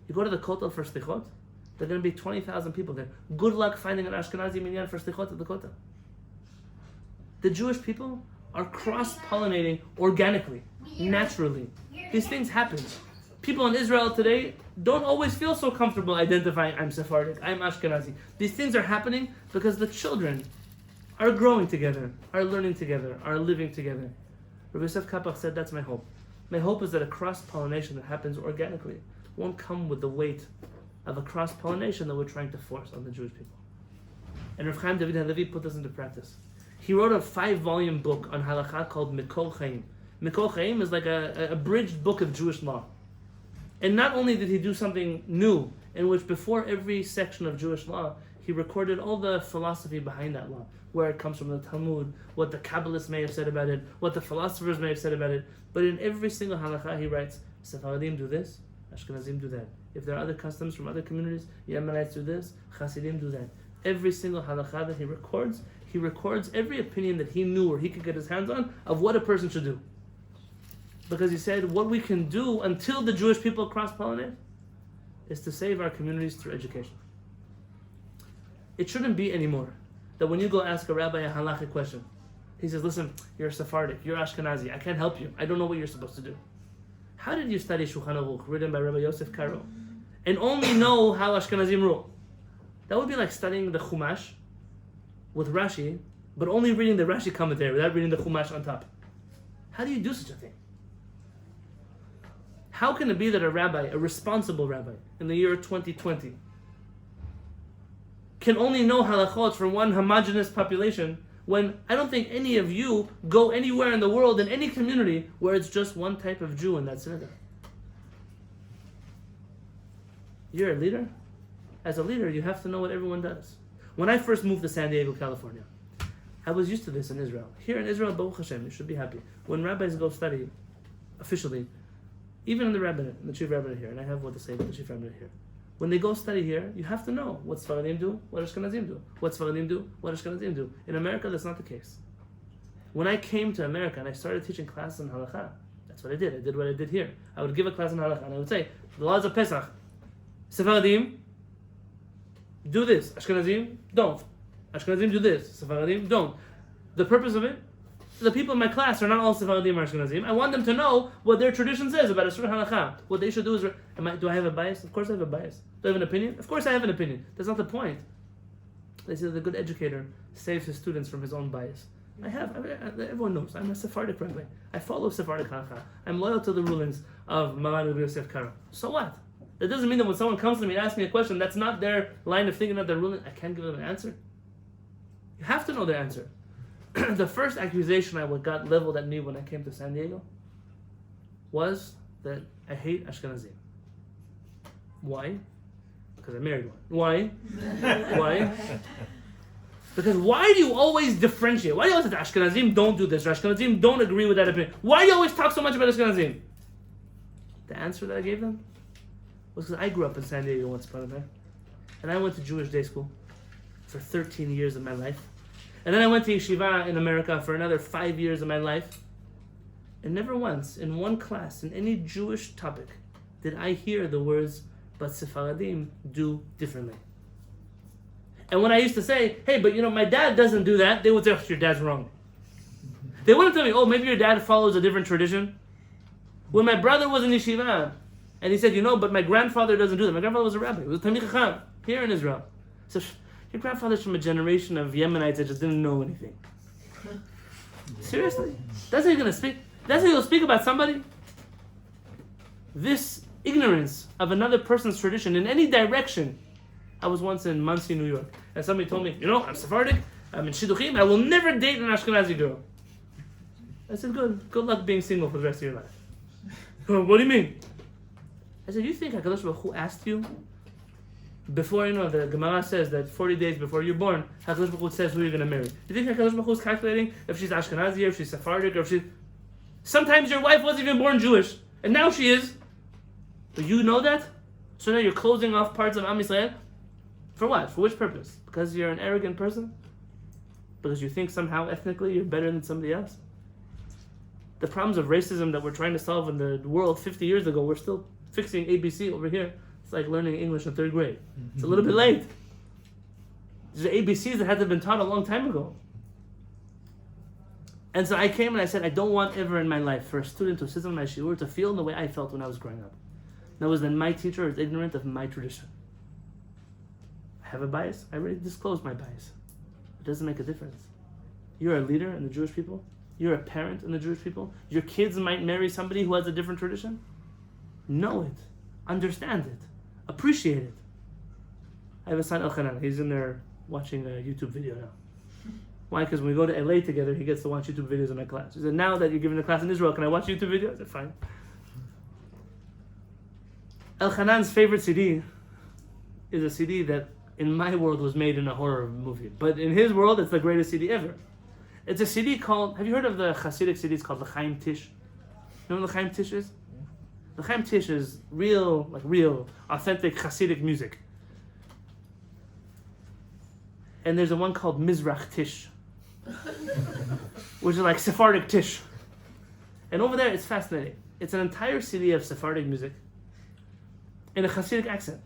You go to the kotel for slichot, there are going to be 20,000 people there. Good luck finding an Ashkenazi minyan for slichot at the kotel. The Jewish people are cross-pollinating organically, naturally. These things happen. People in Israel today don't always feel so comfortable identifying, I'm Sephardic, I'm Ashkenazi. These things are happening because the children are growing together, are learning together, are living together. Rabbi Yosef Kapach said, that's my hope. My hope is that a cross-pollination that happens organically won't come with the weight of a cross-pollination that we're trying to force on the Jewish people. And Rav Chaim David Halevy put this into practice. He wrote a 5-volume book on halakha called Mikol Chaim. Mikol Chaim is like a abridged book of Jewish law. And not only did he do something new, in which before every section of Jewish law, He recorded all the philosophy behind that law, where it comes from the Talmud, what the Kabbalists may have said about it, what the philosophers may have said about it. But in every single halakha he writes, Sephardim do this, Ashkenazim do that. If there are other customs from other communities, Yemenites do this, Hasidim do that. Every single halakha that he records every opinion that he knew or he could get his hands on of what a person should do. Because he said, what we can do until the Jewish people cross-pollinate is to save our communities through education. It shouldn't be anymore that when you go ask a rabbi a halachic question, he says, listen, you're Sephardic, you're Ashkenazi, I can't help you, I don't know what you're supposed to do. How did you study Shulchan Aruch, written by Rabbi Yosef Karo, and only know how Ashkenazim rule? That would be like studying the Chumash with Rashi, but only reading the Rashi commentary without reading the Chumash on top. How do you do such a thing? How can it be that a rabbi, a responsible rabbi, in the year 2020, can only know halachot from one homogeneous population when I don't think any of you go anywhere in the world, in any community, where it's just one type of Jew in that synagogue? You're a leader? As a leader, you have to know what everyone does. When I first moved to San Diego, California, I was used to this in Israel. Here in Israel, Baruch Hashem, you should be happy. When rabbis go study, officially, even in the rabbinate, the chief rabbinate here, and I have what to say about the chief rabbinate here. When they go study here, you have to know what Sephardim do, what Ashkenazim do. What Sephardim do, what Ashkenazim do. In America, that's not the case. When I came to America and I started teaching classes in halakha, that's what I did. I did what I did here. I would give a class in halakha and I would say, the laws of Pesach, Sephardim, do this. Ashkenazim, don't. Ashkenazim do this. Sephardim, don't. The purpose of it, the people in my class are not all Sephardim or Ashkenazim. I want them to know what their tradition says about a certain halakha. What they should do is, do I have a bias? Of course I have a bias. Do I have an opinion? Of course I have an opinion. That's not the point. They say the good educator saves his students from his own bias. Everyone knows, I'm a Sephardic rabbi. I follow Sephardic halakha. I'm loyal to the rulings of Maran Rabbi Yosef Karo. So what? That doesn't mean that when someone comes to me and asks me a question that's not their line of thinking, not their ruling, I can't give them an answer. You have to know the answer. The first accusation I got leveled at me when I came to San Diego was that I hate Ashkenazim. Why? Because I married one. Why? Why? Because why do you always differentiate? Why do you always say Ashkenazim don't do this or Ashkenazim don't agree with that opinion? Why do you always talk so much about Ashkenazim? The answer that I gave them was because I grew up in San Diego once upon a time. And I went to Jewish day school for 13 years of my life. And then I went to yeshiva in America for another 5 years of my life. And never once, in one class, in any Jewish topic, did I hear the words, but Sephardim do differently. And when I used to say, hey, but my dad doesn't do that, they would say, oh, your dad's wrong. They wouldn't tell me, oh, maybe your dad follows a different tradition. When my brother was in yeshiva, and he said, but my grandfather doesn't do that. My grandfather was a rabbi. He was a Talmid Chacham here in Israel. So your grandfather's from a generation of Yemenites that just didn't know anything. Seriously? That's how you're going to speak? That's how you'll speak about somebody? This ignorance of another person's tradition in any direction. I was once in Monsey, New York, and somebody told me, I'm Sephardic, I'm in Shidduchim, I will never date an Ashkenazi girl. I said, good luck being single for the rest of your life. What do you mean? I said, you think HaKadosh Baruch Hu asked you? Before, the Gemara says that 40 days before you're born, HaKadosh Baruch Hu says who you're going to marry. You think HaKadosh Baruch Hu is calculating if she's Ashkenazi, or if she's Sephardic, or if she's... Sometimes your wife wasn't even born Jewish, and now she is. But you know that? So now you're closing off parts of Am Yisrael? For what? For which purpose? Because you're an arrogant person? Because you think somehow ethnically you're better than somebody else? The problems of racism that we're trying to solve in the world 50 years ago, we're still fixing ABC over here. It's like learning English in 3rd grade. It's a little bit late. There's ABCs that had to have been taught a long time ago. And so I came and I said, I don't want ever in my life for a student to sit on my shiur to feel the way I felt when I was growing up. That was that my teacher is ignorant of my tradition. I have a bias. I already disclosed my bias. It doesn't make a difference. You're a leader in the Jewish people. You're a parent in the Jewish people. Your kids might marry somebody who has a different tradition. Know it. Understand it. Appreciate it. I have a son, Elchanan. He's in there watching a YouTube video now. Why? Because when we go to LA together, he gets to watch YouTube videos in my class. He said, now that you're giving the class in Israel, can I watch YouTube videos? I said, fine. Elchanan's favorite CD is a CD that in my world was made in a horror movie. But in his world, it's the greatest CD ever. It's a CD called, have you heard of the Hasidic CDs called L'chaim Tish? You know what L'chaim Tish is? L'chaim Tish is real, authentic Hasidic music. And there's a one called Mizrach Tish, which is like Sephardic Tish. And over there, it's fascinating. It's an entire CD of Sephardic music in a Hasidic accent.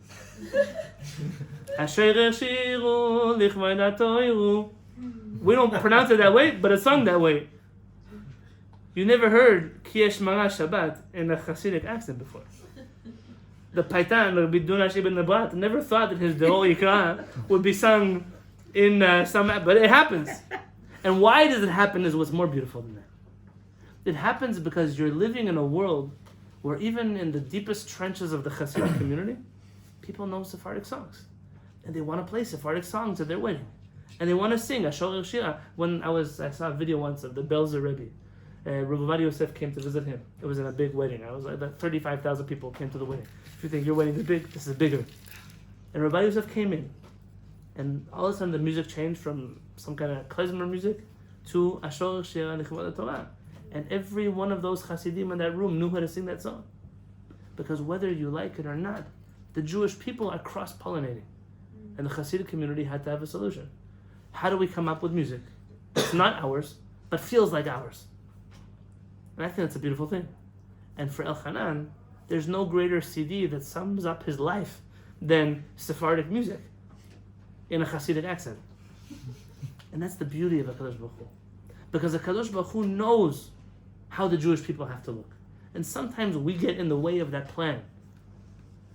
We don't pronounce it that way, but it's sung that way. You never heard Kiesh Mara Shabbat in a Hasidic accent before. The Paitan, Rabbi Dunash ibn Nabat, never thought that his De'ol Yikra would be sung in some, but it happens. And why does it happen is what's more beautiful than that. It happens because you're living in a world where even in the deepest trenches of the Hasidic community, people know Sephardic songs. And they want to play Sephardic songs at their wedding. And they want to sing Ashkenazi Shira. When I saw a video once of the Belzer Rabbi. Rabbi Yosef came to visit him. It was in a big wedding. I was like, 35,000 people came to the wedding. If you think your wedding is big, this is bigger. And Rabbi Yosef came in. And all of a sudden the music changed from some kind of klezmer music to Ashkenazi Shira Nechmat Torah. And every one of those Hasidim in that room knew how to sing that song. Because whether you like it or not, the Jewish people are cross-pollinating. And the Hasidic community had to have a solution. How do we come up with music that's not ours, but feels like ours? And I think that's a beautiful thing. And for Elchanan, there's no greater CD that sums up his life than Sephardic music in a Hasidic accent. And that's the beauty of HaKadosh Baruch Hu. Because HaKadosh Baruch Hu knows how the Jewish people have to look. And sometimes we get in the way of that plan.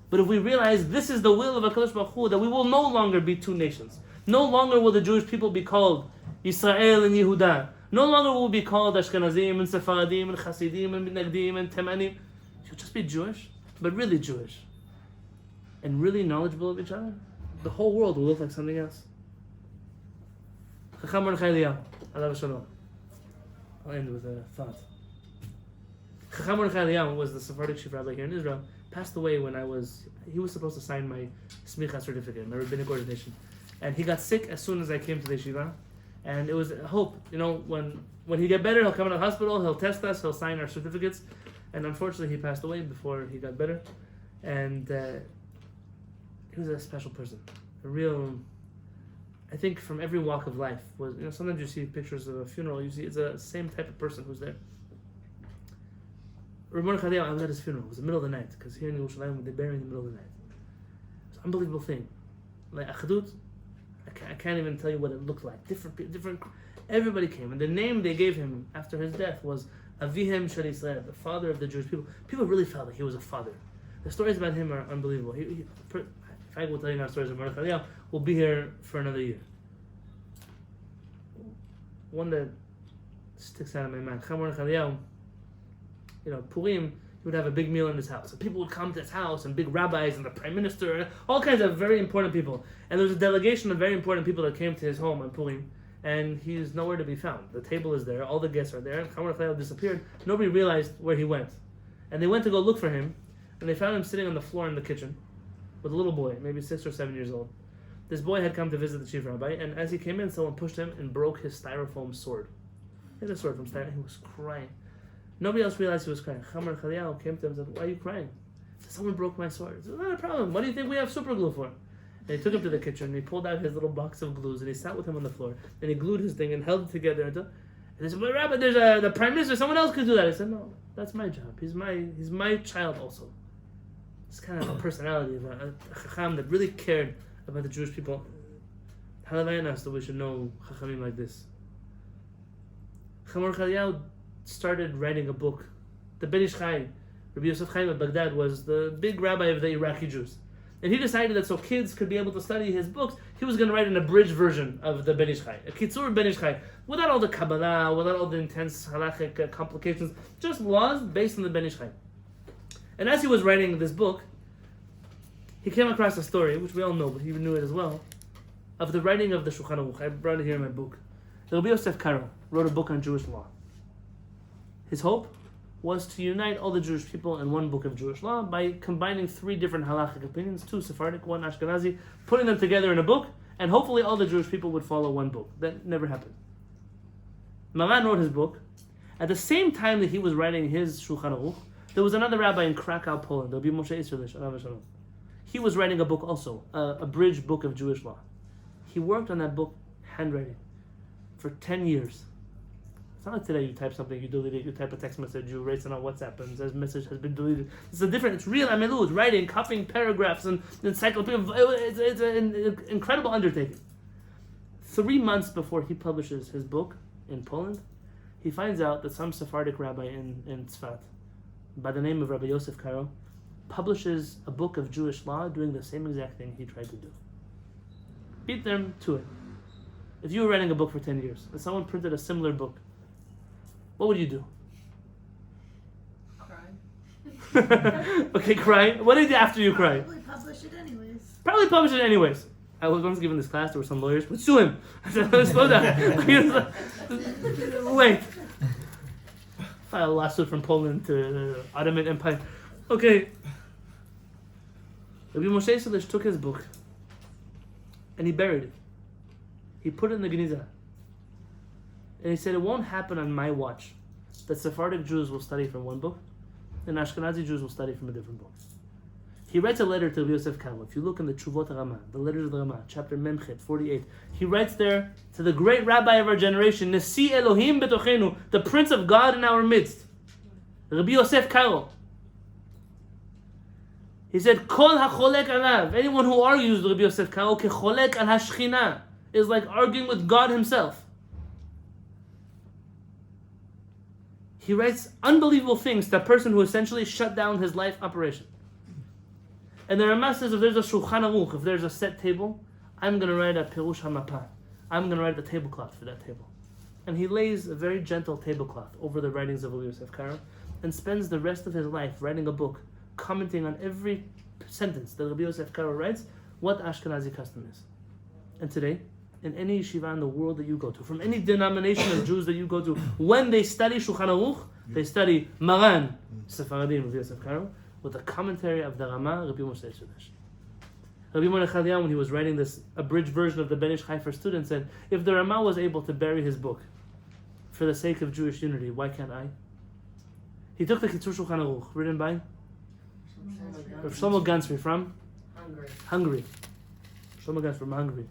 But if we realize this is the will of HaKadosh Baruch Hu, that we will no longer be two nations. No longer will the Jewish people be called Yisrael and Yehuda. No longer will be called Ashkenazim and Sephardim and Hasidim and Mitnagdim and Temanim. You'll just be Jewish, but really Jewish. And really knowledgeable of each other. The whole world will look like something else. Chacham Mordechai Eliyahu, alav shalom. I'll end with a thought. Chacham Mordechai Eliyahu was the Sephardic chief rabbi here in Israel. Passed away when he was supposed to sign my smicha certificate, my rabbinic ordination. And he got sick as soon as I came to the yeshiva. And it was a hope, when he get better, he'll come to the hospital, he'll test us, he'll sign our certificates. And unfortunately, he passed away before he got better. And he was a special person. A real, I think from every walk of life, sometimes you see pictures of a funeral, you see it's the same type of person who's there. Rabbi Mordechai Eliyahu, I was at his funeral. It was the middle of the night, because here in Yerushalayim, they bury in the middle of the night. It was an unbelievable thing. Like Achadut, I can't even tell you what it looked like. Different. Everybody came, and the name they gave him after his death was Avihem Shel Yisrael, the father of the Jewish people. People really felt like he was a father. The stories about him are unbelievable. If I will tell you our stories of Mordechai Eliyahu, we'll be here for another year. One that sticks out of my mind. Mordechai Eliyahu, Purim, he would have a big meal in his house. And people would come to his house, and big rabbis, and the prime minister, and all kinds of very important people. And there was a delegation of very important people that came to his home on Purim, and he's nowhere to be found. The table is there, all the guests are there, and Mordechai Eliyahu disappeared. Nobody realized where he went. And they went to go look for him, and they found him sitting on the floor in the kitchen with a little boy, maybe 6 or 7 years old. This boy had come to visit the chief rabbi, and as he came in, someone pushed him and broke his styrofoam sword. He had a sword from styrofoam. He was crying. Nobody else realized he was crying. Mordechai Eliyahu came to him and said, "Why are you crying?" He said, "Someone broke my sword." He said, "Not a problem. What do you think we have super glue for?" And he took him to the kitchen, and he pulled out his little box of glues, and he sat with him on the floor, and he glued his thing and held it together. And he said, "But Rabbi, there's the prime minister. Someone else could do that." I said, "No, that's my job. He's my child also." It's kind of a personality of a chacham that really cared about the Jewish people. Halevy and us that we should know chachamim like this. Mordechai Eliyahu started writing a book. The Ben Ish Chai, Rabbi Yosef Chaim of Baghdad, was the big rabbi of the Iraqi Jews. And he decided that so kids could be able to study his books, he was going to write an abridged version of the Ben Ish Chai, a Kitzur Ben Ish Chai, without all the Kabbalah, without all the intense halachic complications, just laws based on the Ben Ish Chai. And as he was writing this book, he came across a story, which we all know, but he knew it as well, of the writing of the Shulchan Aruch. I brought it here in my book. Rabbi Yosef Karo wrote a book on Jewish law. His hope was to unite all the Jewish people in one book of Jewish law by combining 3 different halachic opinions, 2 Sephardic, 1 Ashkenazi, putting them together in a book, and hopefully all the Jewish people would follow one book. That never happened. Maran wrote his book. At the same time that he was writing his Shulchan Aruch, there was another rabbi in Krakow, Poland, Rabbi Moshe Isserlish, alav shalom. He was writing a book also, a bridge book of Jewish law. He worked on that book, handwriting, for 10 years. It's not like today you type something, you delete it, you type a text message, you erase it on WhatsApp, and says message has been deleted. It's it's real amelu, it's writing, copying paragraphs, and encyclopedia. It's an incredible undertaking. 3 months before he publishes his book in Poland, he finds out that some Sephardic rabbi in Tzfat, by the name of Rabbi Yosef Karo, publishes a book of Jewish law doing the same exact thing he tried to do. Beat them to it. If you were writing a book for 10 years and someone printed a similar book, what would you do? Cry. Okay, cry. What did you do after you cry? Probably publish it anyways. Probably publish it anyways. I was once given this class, there were some lawyers, would sue him. I said, slow down. Wait. File a lawsuit from Poland to Ottoman Empire. Okay. Rabbi Moshe Isserlish took his book and he buried it. He put it in the Geniza. And he said, it won't happen on my watch that Sephardic Jews will study from one book and Ashkenazi Jews will study from a different book. He writes a letter to Rabbi Yosef Karo. If you look in the Tshuvot Ramah, the letters of the Ramah, chapter Memchet 48, he writes there to the great rabbi of our generation, Nesi Elohim betochenu, the Prince of God in our midst, Rabbi Yosef Karo. He said, Kol hacholek alav, anyone who argues with Rabbi Yosef Karo, kecholek al hashchina, is like arguing with God himself. He writes unbelievable things to a person who essentially shut down his life operation. And the Ramah says, if there's a Shulchan Aruch, if there's a set table, I'm going to write a Pirush HaMapah. I'm going to write the tablecloth for that table. And he lays a very gentle tablecloth over the writings of Rabbi Yosef Karo and spends the rest of his life writing a book, commenting on every sentence that Rabbi Yosef Karo writes, what Ashkenazi custom is. And today, in any yeshiva in the world that you go to, from any denomination of Jews that you go to, when they study Shulchan Aruch, they study Maran, Sepharadi and Rabbi Yosef Karo, with a commentary of the Ramah, Rabbi Moshe Isserlish. Rabbi Mordechai Eliyahu, when he was writing this abridged version of the Ben Ish Chai for students, said, if the Ramah was able to bury his book for the sake of Jewish unity, why can't I? He took the Kitzur Shulchan Aruch, written by Rav Shlomo Gansri from Hungary. Shlomo Gansri from Hungary.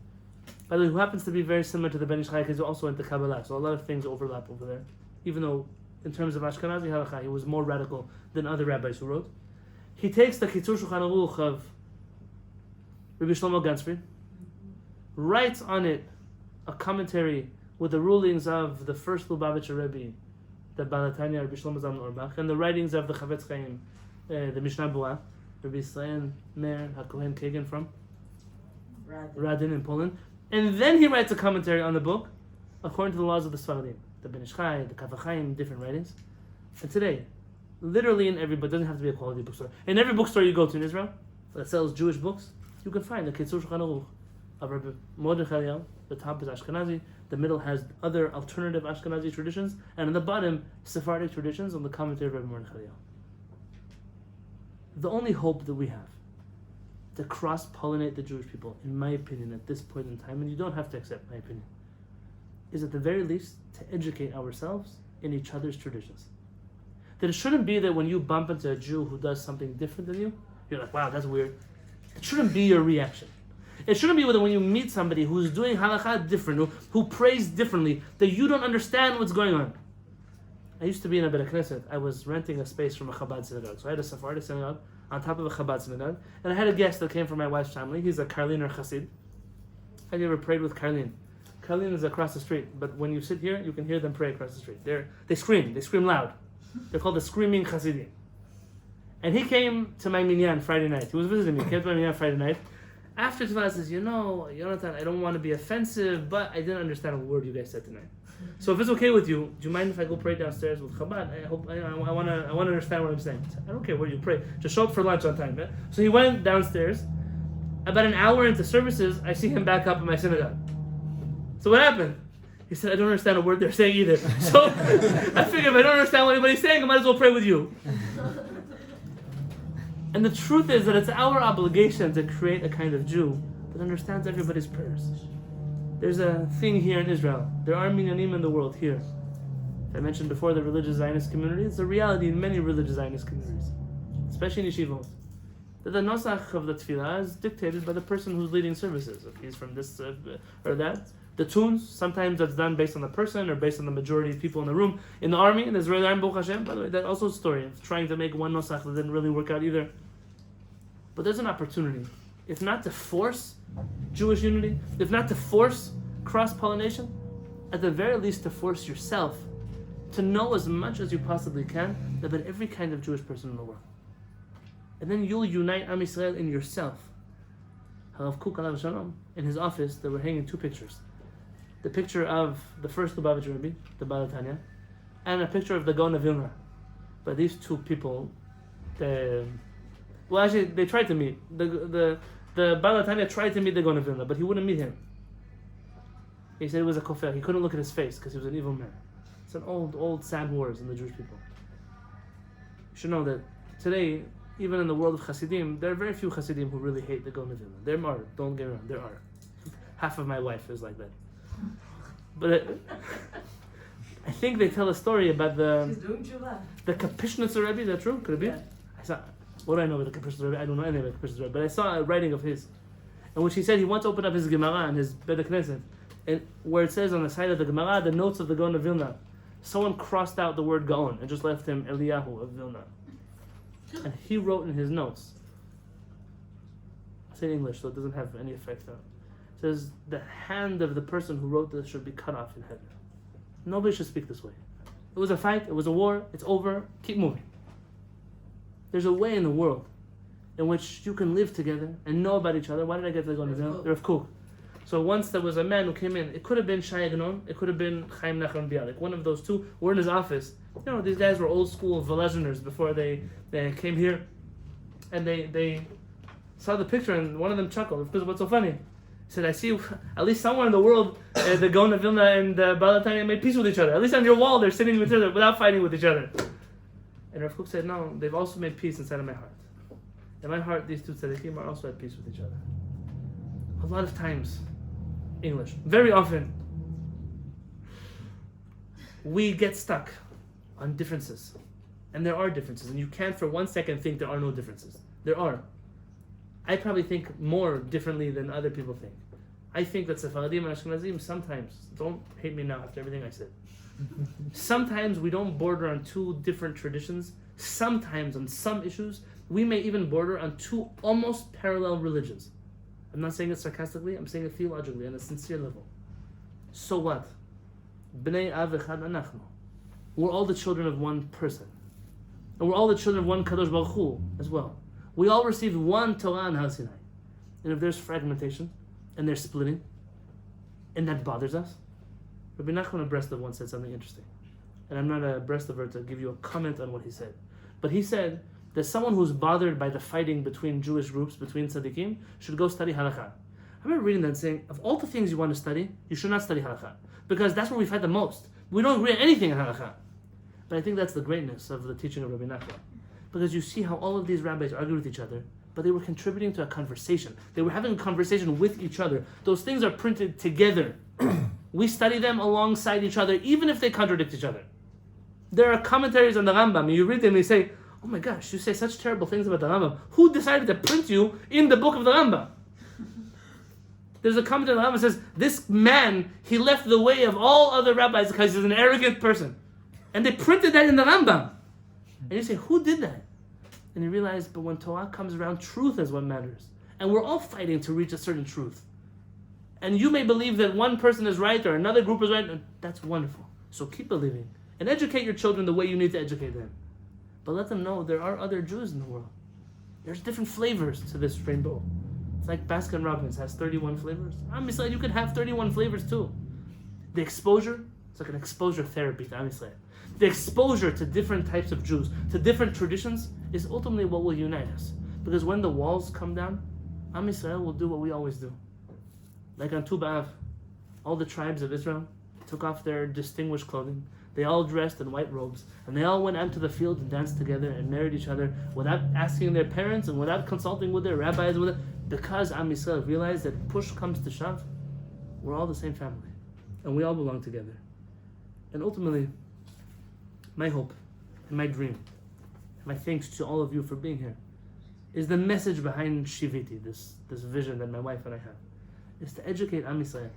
By the way, who happens to be very similar to the Ben Ish Chai, because he also went to Kabbalah, so a lot of things overlap over there. Even though, in terms of Ashkenazi halakha, he was more radical than other rabbis who wrote. He takes the Kitzur Shulchan Aruch of Rabbi Shlomo Gansri, writes on it a commentary with the rulings of the first Lubavitcher Rebbe, the Balatanya, Rabbi Shlomo Zalman Auerbach, and the writings of the Chavetz Chaim, the Mishnah Bua, Rabbi Israel Meir HaKohen Kagan from Radin in Poland. And then he writes a commentary on the book according to the laws of the Sephardim, the Ben Ish Chai, the Kaf HaChaim, different writings. And today, literally in every book, doesn't have to be a quality bookstore. In every bookstore you go to in Israel that sells Jewish books, you can find the Kitzur Shulchan Aruch of Rabbi Mordechai Eliyahu. The top is Ashkenazi, the middle has other alternative Ashkenazi traditions, and in the bottom, Sephardic traditions on the commentary of Rabbi Mordechai Eliyahu. The only hope that we have to cross-pollinate the Jewish people, in my opinion, at this point in time, and you don't have to accept my opinion, is at the very least to educate ourselves in each other's traditions. That it shouldn't be that when you bump into a Jew who does something different than you, you're like, wow, that's weird. It shouldn't be your reaction. It shouldn't be that when you meet somebody who's doing halakha different, who prays differently, that you don't understand what's going on. I used to be in a Beit Knesset. I was renting a space from a Chabad synagogue. So I had a Sephardic synagogue on top of a Chabad synagogue. And I had a guest that came from my wife's family. He's a Karliner Chassid. Have you ever prayed with Karlin? Karlin is across the street. But when you sit here, you can hear them pray across the street. They scream loud. They're called the Screaming Chassidim. And he came to my minyan Friday night. He was visiting me. He came to my minyan Friday night. After Tefillah, says, Yonatan, I don't want to be offensive, but I didn't understand a word you guys said tonight. So if it's okay with you, do you mind if I go pray downstairs with Chabad? I want to understand what I'm saying. I don't care where you pray. Just show up for lunch on time. Yeah? So he went downstairs. About an hour into services, I see him back up in my synagogue. So what happened? He said, I don't understand a word they're saying either. So I figured if I don't understand what anybody's saying, I might as well pray with you. And the truth is that it's our obligation to create a kind of Jew that understands everybody's prayers. There's a thing here in Israel. There are minyanim in the world here. I mentioned before the religious Zionist community. It's a reality in many religious Zionist communities, especially in yeshivot, that the nosach of the tefillah is dictated by the person who's leading services. If he's from this or that. The tunes, sometimes that's done based on the person or based on the majority of people in the room. In the army, in the Israeli army, Baruch Hashem, by the way, that's also a story of trying to make one nosach that didn't really work out either. But there's an opportunity, if not to force Jewish unity, if not to force cross-pollination, at the very least to force yourself to know as much as you possibly can about every kind of Jewish person in the world. And then you'll unite Am Yisrael in yourself. Harav Kook alav shalom, in his office, there were hanging two pictures. The picture of the first Lubavitcher Rabbi, the Baal Tanya, and a picture of the Gaon of Vilna. But these two people, they tried to meet. The Baal Tanya tried to meet the Gaon of Vilna, but he wouldn't meet him. He said it was a kofel. He couldn't look at his face because he was an evil man. It's an old sad wars in the Jewish people. You should know that today, even in the world of Hasidim, there are very few Hasidim who really hate the Gaon of Vilna. There are, don't get me wrong, there are. Half of my life is like that. But I think they tell a story about the Kapishnica Rebbe. Is that true? Could it be? Yeah. What do I know about the Kapishnica Rebbe? I don't know anything about the Kapishnica Rebbe, but I saw a writing of his, in which he said he once opened up his Gemara and his Beit Knesset, and where it says on the side of the Gemara, the notes of the Gaon of Vilna, someone crossed out the word Gaon and just left him Eliyahu of Vilna, and he wrote in his notes. I say in English, so it doesn't have any effect on it. Says the hand of the person who wrote this should be cut off in heaven. Nobody should speak this way. It was a fight, it was a war, it's over, keep moving. There's a way in the world in which you can live together and know about each other. Why did I get to go to the Rav Kook? So once there was a man who came in, it could have been Shai Agnon, it could have been Chaim Nachman Bialik. One of those two were in his office. You know, these guys were old school Velezhiners before they came here. And they saw the picture and one of them chuckled because what's so funny? He said, I see at least somewhere in the world the Gaon of Vilna and Baal Tanya made peace with each other. At least on your wall they're sitting with each other without fighting with each other. And Rav Kook said, no, they've also made peace inside of my heart. In my heart, these two tzaddikim are also at peace with each other. A lot of times, English, very often, we get stuck on differences. And there are differences. And you can't for 1 second think there are no differences. There are. I probably think more differently than other people think. I think that Sephardim and Ashkenazim sometimes, don't hate me now after everything I said, sometimes we don't border on two different traditions. Sometimes on some issues, we may even border on two almost parallel religions. I'm not saying it sarcastically, I'm saying it theologically on a sincere level. So what? Bnei Av Echad Anachnu. We're all the children of one person. And we're all the children of one Kadosh Baruch Hu as well. We all received one Torah on Har Sinai. And if there's fragmentation, and there's splitting, and that bothers us, Rabbi Nachman of Breslov once said something interesting. And I'm not a Breslover to give you a comment on what he said. But he said that someone who's bothered by the fighting between Jewish groups, between tzaddikim, should go study halakha. I remember reading that and saying, of all the things you want to study, you should not study halakha. Because that's where we fight the most. We don't agree on anything in halakha. But I think that's the greatness of the teaching of Rabbi Nachman. Because you see how all of these rabbis argued with each other, but they were contributing to a conversation. They were having a conversation with each other. Those things are printed together. We study them alongside each other, even if they contradict each other. There are commentaries on the Rambam, and you read them and you say, oh my gosh, you say such terrible things about the Rambam. Who decided to print you in the book of the Rambam? There's a commentary on the Rambam that says, this man, he left the way of all other rabbis because he's an arrogant person. And they printed that in the Rambam. And you say, who did that? And you realize, but when Torah comes around, truth is what matters. And we're all fighting to reach a certain truth. And you may believe that one person is right or another group is right, and that's wonderful. So keep believing. And educate your children the way you need to educate them. But let them know there are other Jews in the world. There's different flavors to this rainbow. It's like Baskin Robbins has 31 flavors. Am Yisrael, you could have 31 flavors too. The exposure, it's like an exposure therapy to Am Yisrael. The exposure to different types of Jews, to different traditions, is ultimately what will unite us. Because when the walls come down, Am Yisrael will do what we always do. Like on Tu B'Av, all the tribes of Israel, took off their distinguished clothing. They all dressed in white robes, and they all went out to the field and danced together and married each other without asking their parents and without consulting with their rabbis, because Am Yisrael realized that push comes to shove, we're all the same family, and we all belong together. And ultimately, my hope and my dream, and my thanks to all of you for being here, is the message behind Shiviti, this vision that my wife and I have, is to educate Am Yisrael,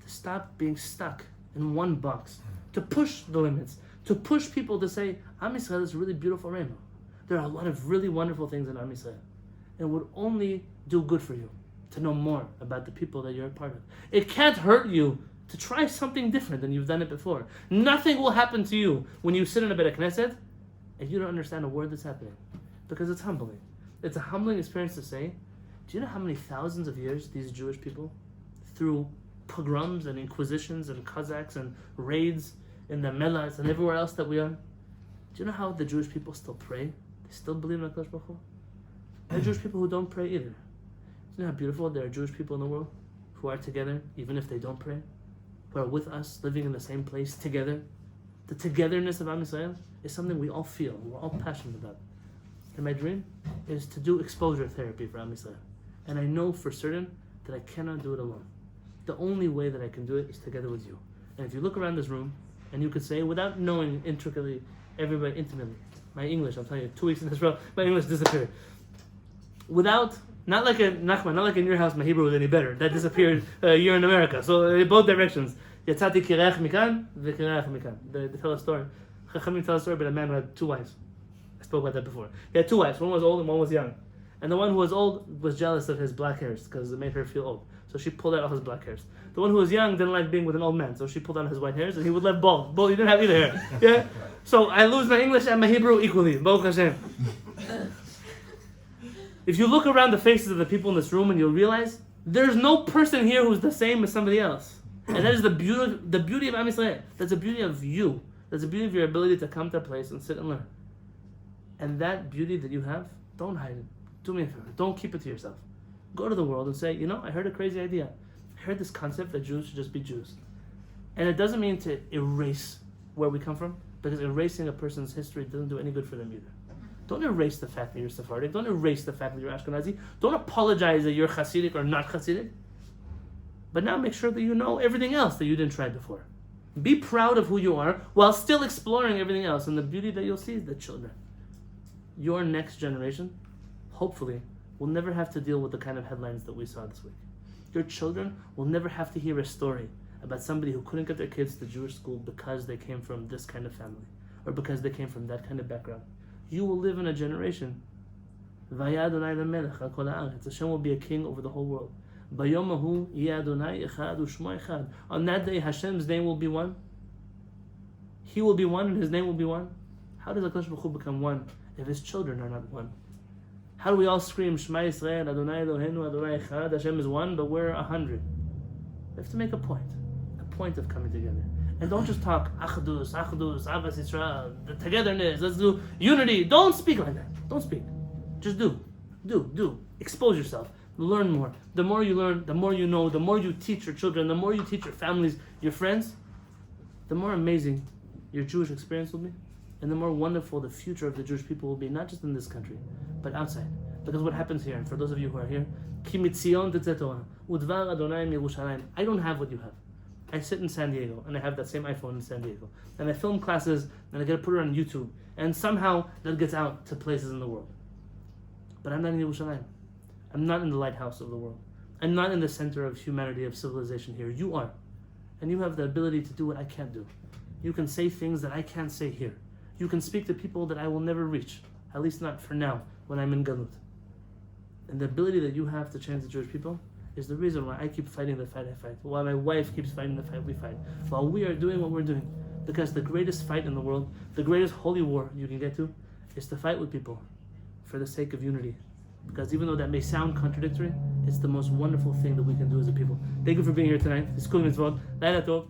to stop being stuck in one box, to push the limits, to push people to say, Am Yisrael is a really beautiful rainbow. There are a lot of really wonderful things in Am Yisrael. And it would only do good for you to know more about the people that you're a part of. It can't hurt you to try something different than you've done it before. Nothing will happen to you when you sit in a Beit Knesset and you don't understand a word that's happening. Because it's humbling. It's a humbling experience to say, do you know how many thousands of years these Jewish people, through pogroms and inquisitions and Cossacks and raids in the Melas and everywhere else that we are, do you know how the Jewish people still pray? They still believe in HaKadosh Baruch Hu? There are Jewish people who don't pray either. Do you know how beautiful there are Jewish people in the world who are together, even if they don't pray, who are with us, living in the same place together? The togetherness of Am Yisrael is something we all feel, we're all passionate about. And my dream is to do exposure therapy for Am Yisrael. And I know for certain that I cannot do it alone. The only way that I can do it is together with you. And if you look around this room, and you could say, without knowing intricately, everybody intimately, my English, I'm telling you, 2 weeks in this row, my English disappeared. Without, not like in Nachman, not like in your house, my Hebrew was any better. That disappeared a year in America. So in both directions. Yatzati kireach mikan, v'kireach mikan. They tell a story. Chachamim tell a story about a man who had 2 wives. I spoke about that before. He had 2 wives. One was old and one was young. And the one who was old was jealous of his black hairs because it made her feel old. So she pulled out all his black hairs. The one who was young didn't like being with an old man, so she pulled out his white hairs and he would let bald. Bald, he didn't have either hair. Yeah? So I lose my English and my Hebrew equally. Baruch Hashem. If you look around the faces of the people in this room and you'll realize there's no person here who's the same as somebody else. And that is the beauty of Am Yisrael. That's the beauty of you. That's the beauty of your ability to come to a place and sit and learn. And that beauty that you have, don't hide it. Do me a favor. Don't keep it to yourself. Go to the world and say, you know, I heard a crazy idea. I heard this concept that Jews should just be Jews. And it doesn't mean to erase where we come from, because erasing a person's history doesn't do any good for them either. Don't erase the fact that you're Sephardic. Don't erase the fact that you're Ashkenazi. Don't apologize that you're Hasidic or not Hasidic. But now make sure that you know everything else that you didn't try before. Be proud of who you are while still exploring everything else. And the beauty that you'll see is the children. Your next generation, hopefully, will never have to deal with the kind of headlines that we saw this week. Your children will never have to hear a story about somebody who couldn't get their kids to Jewish school because they came from this kind of family or because they came from that kind of background. You will live in a generation. Hashem will be a king over the whole world. On that day, Hashem's name will be one. He will be one and His name will be one. How does HaKadosh Baruch Hu become one if His children are not one? How do we all scream, Shema Yisrael, Adonai Eloheinu, Adonai Echad, Hashem is one, but we're 100? We have to make a point of coming together. And don't just talk, Achdus, Avas Yisrael, the togetherness, let's do unity. Don't speak like that. Don't speak. Just do. Expose yourself. Learn more. The more you learn, the more you know, the more you teach your children, the more you teach your families, your friends, the more amazing your Jewish experience will be. And the more wonderful the future of the Jewish people will be, not just in this country, but outside. Because what happens here, and for those of you who are here, Ki mitzion tetzeh Torah, udvar Adonai miYerushalayim. I don't have what you have. I sit in San Diego, and I have that same iPhone in San Diego. And I film classes, and I get to put it on YouTube. And somehow, that gets out to places in the world. But I'm not in Yerushalayim. I'm not in the lighthouse of the world. I'm not in the center of humanity, of civilization here. You are. And you have the ability to do what I can't do. You can say things that I can't say here. You can speak to people that I will never reach, at least not for now, when I'm in Galut. And the ability that you have to change the Jewish people is the reason why I keep fighting the fight I fight, why my wife keeps fighting the fight we fight, while we are doing what we're doing. Because the greatest fight in the world, the greatest holy war you can get to, is to fight with people for the sake of unity. Because even though that may sound contradictory, it's the most wonderful thing that we can do as a people. Thank you for being here tonight. It's Kol Mitzvot. Laila Tov.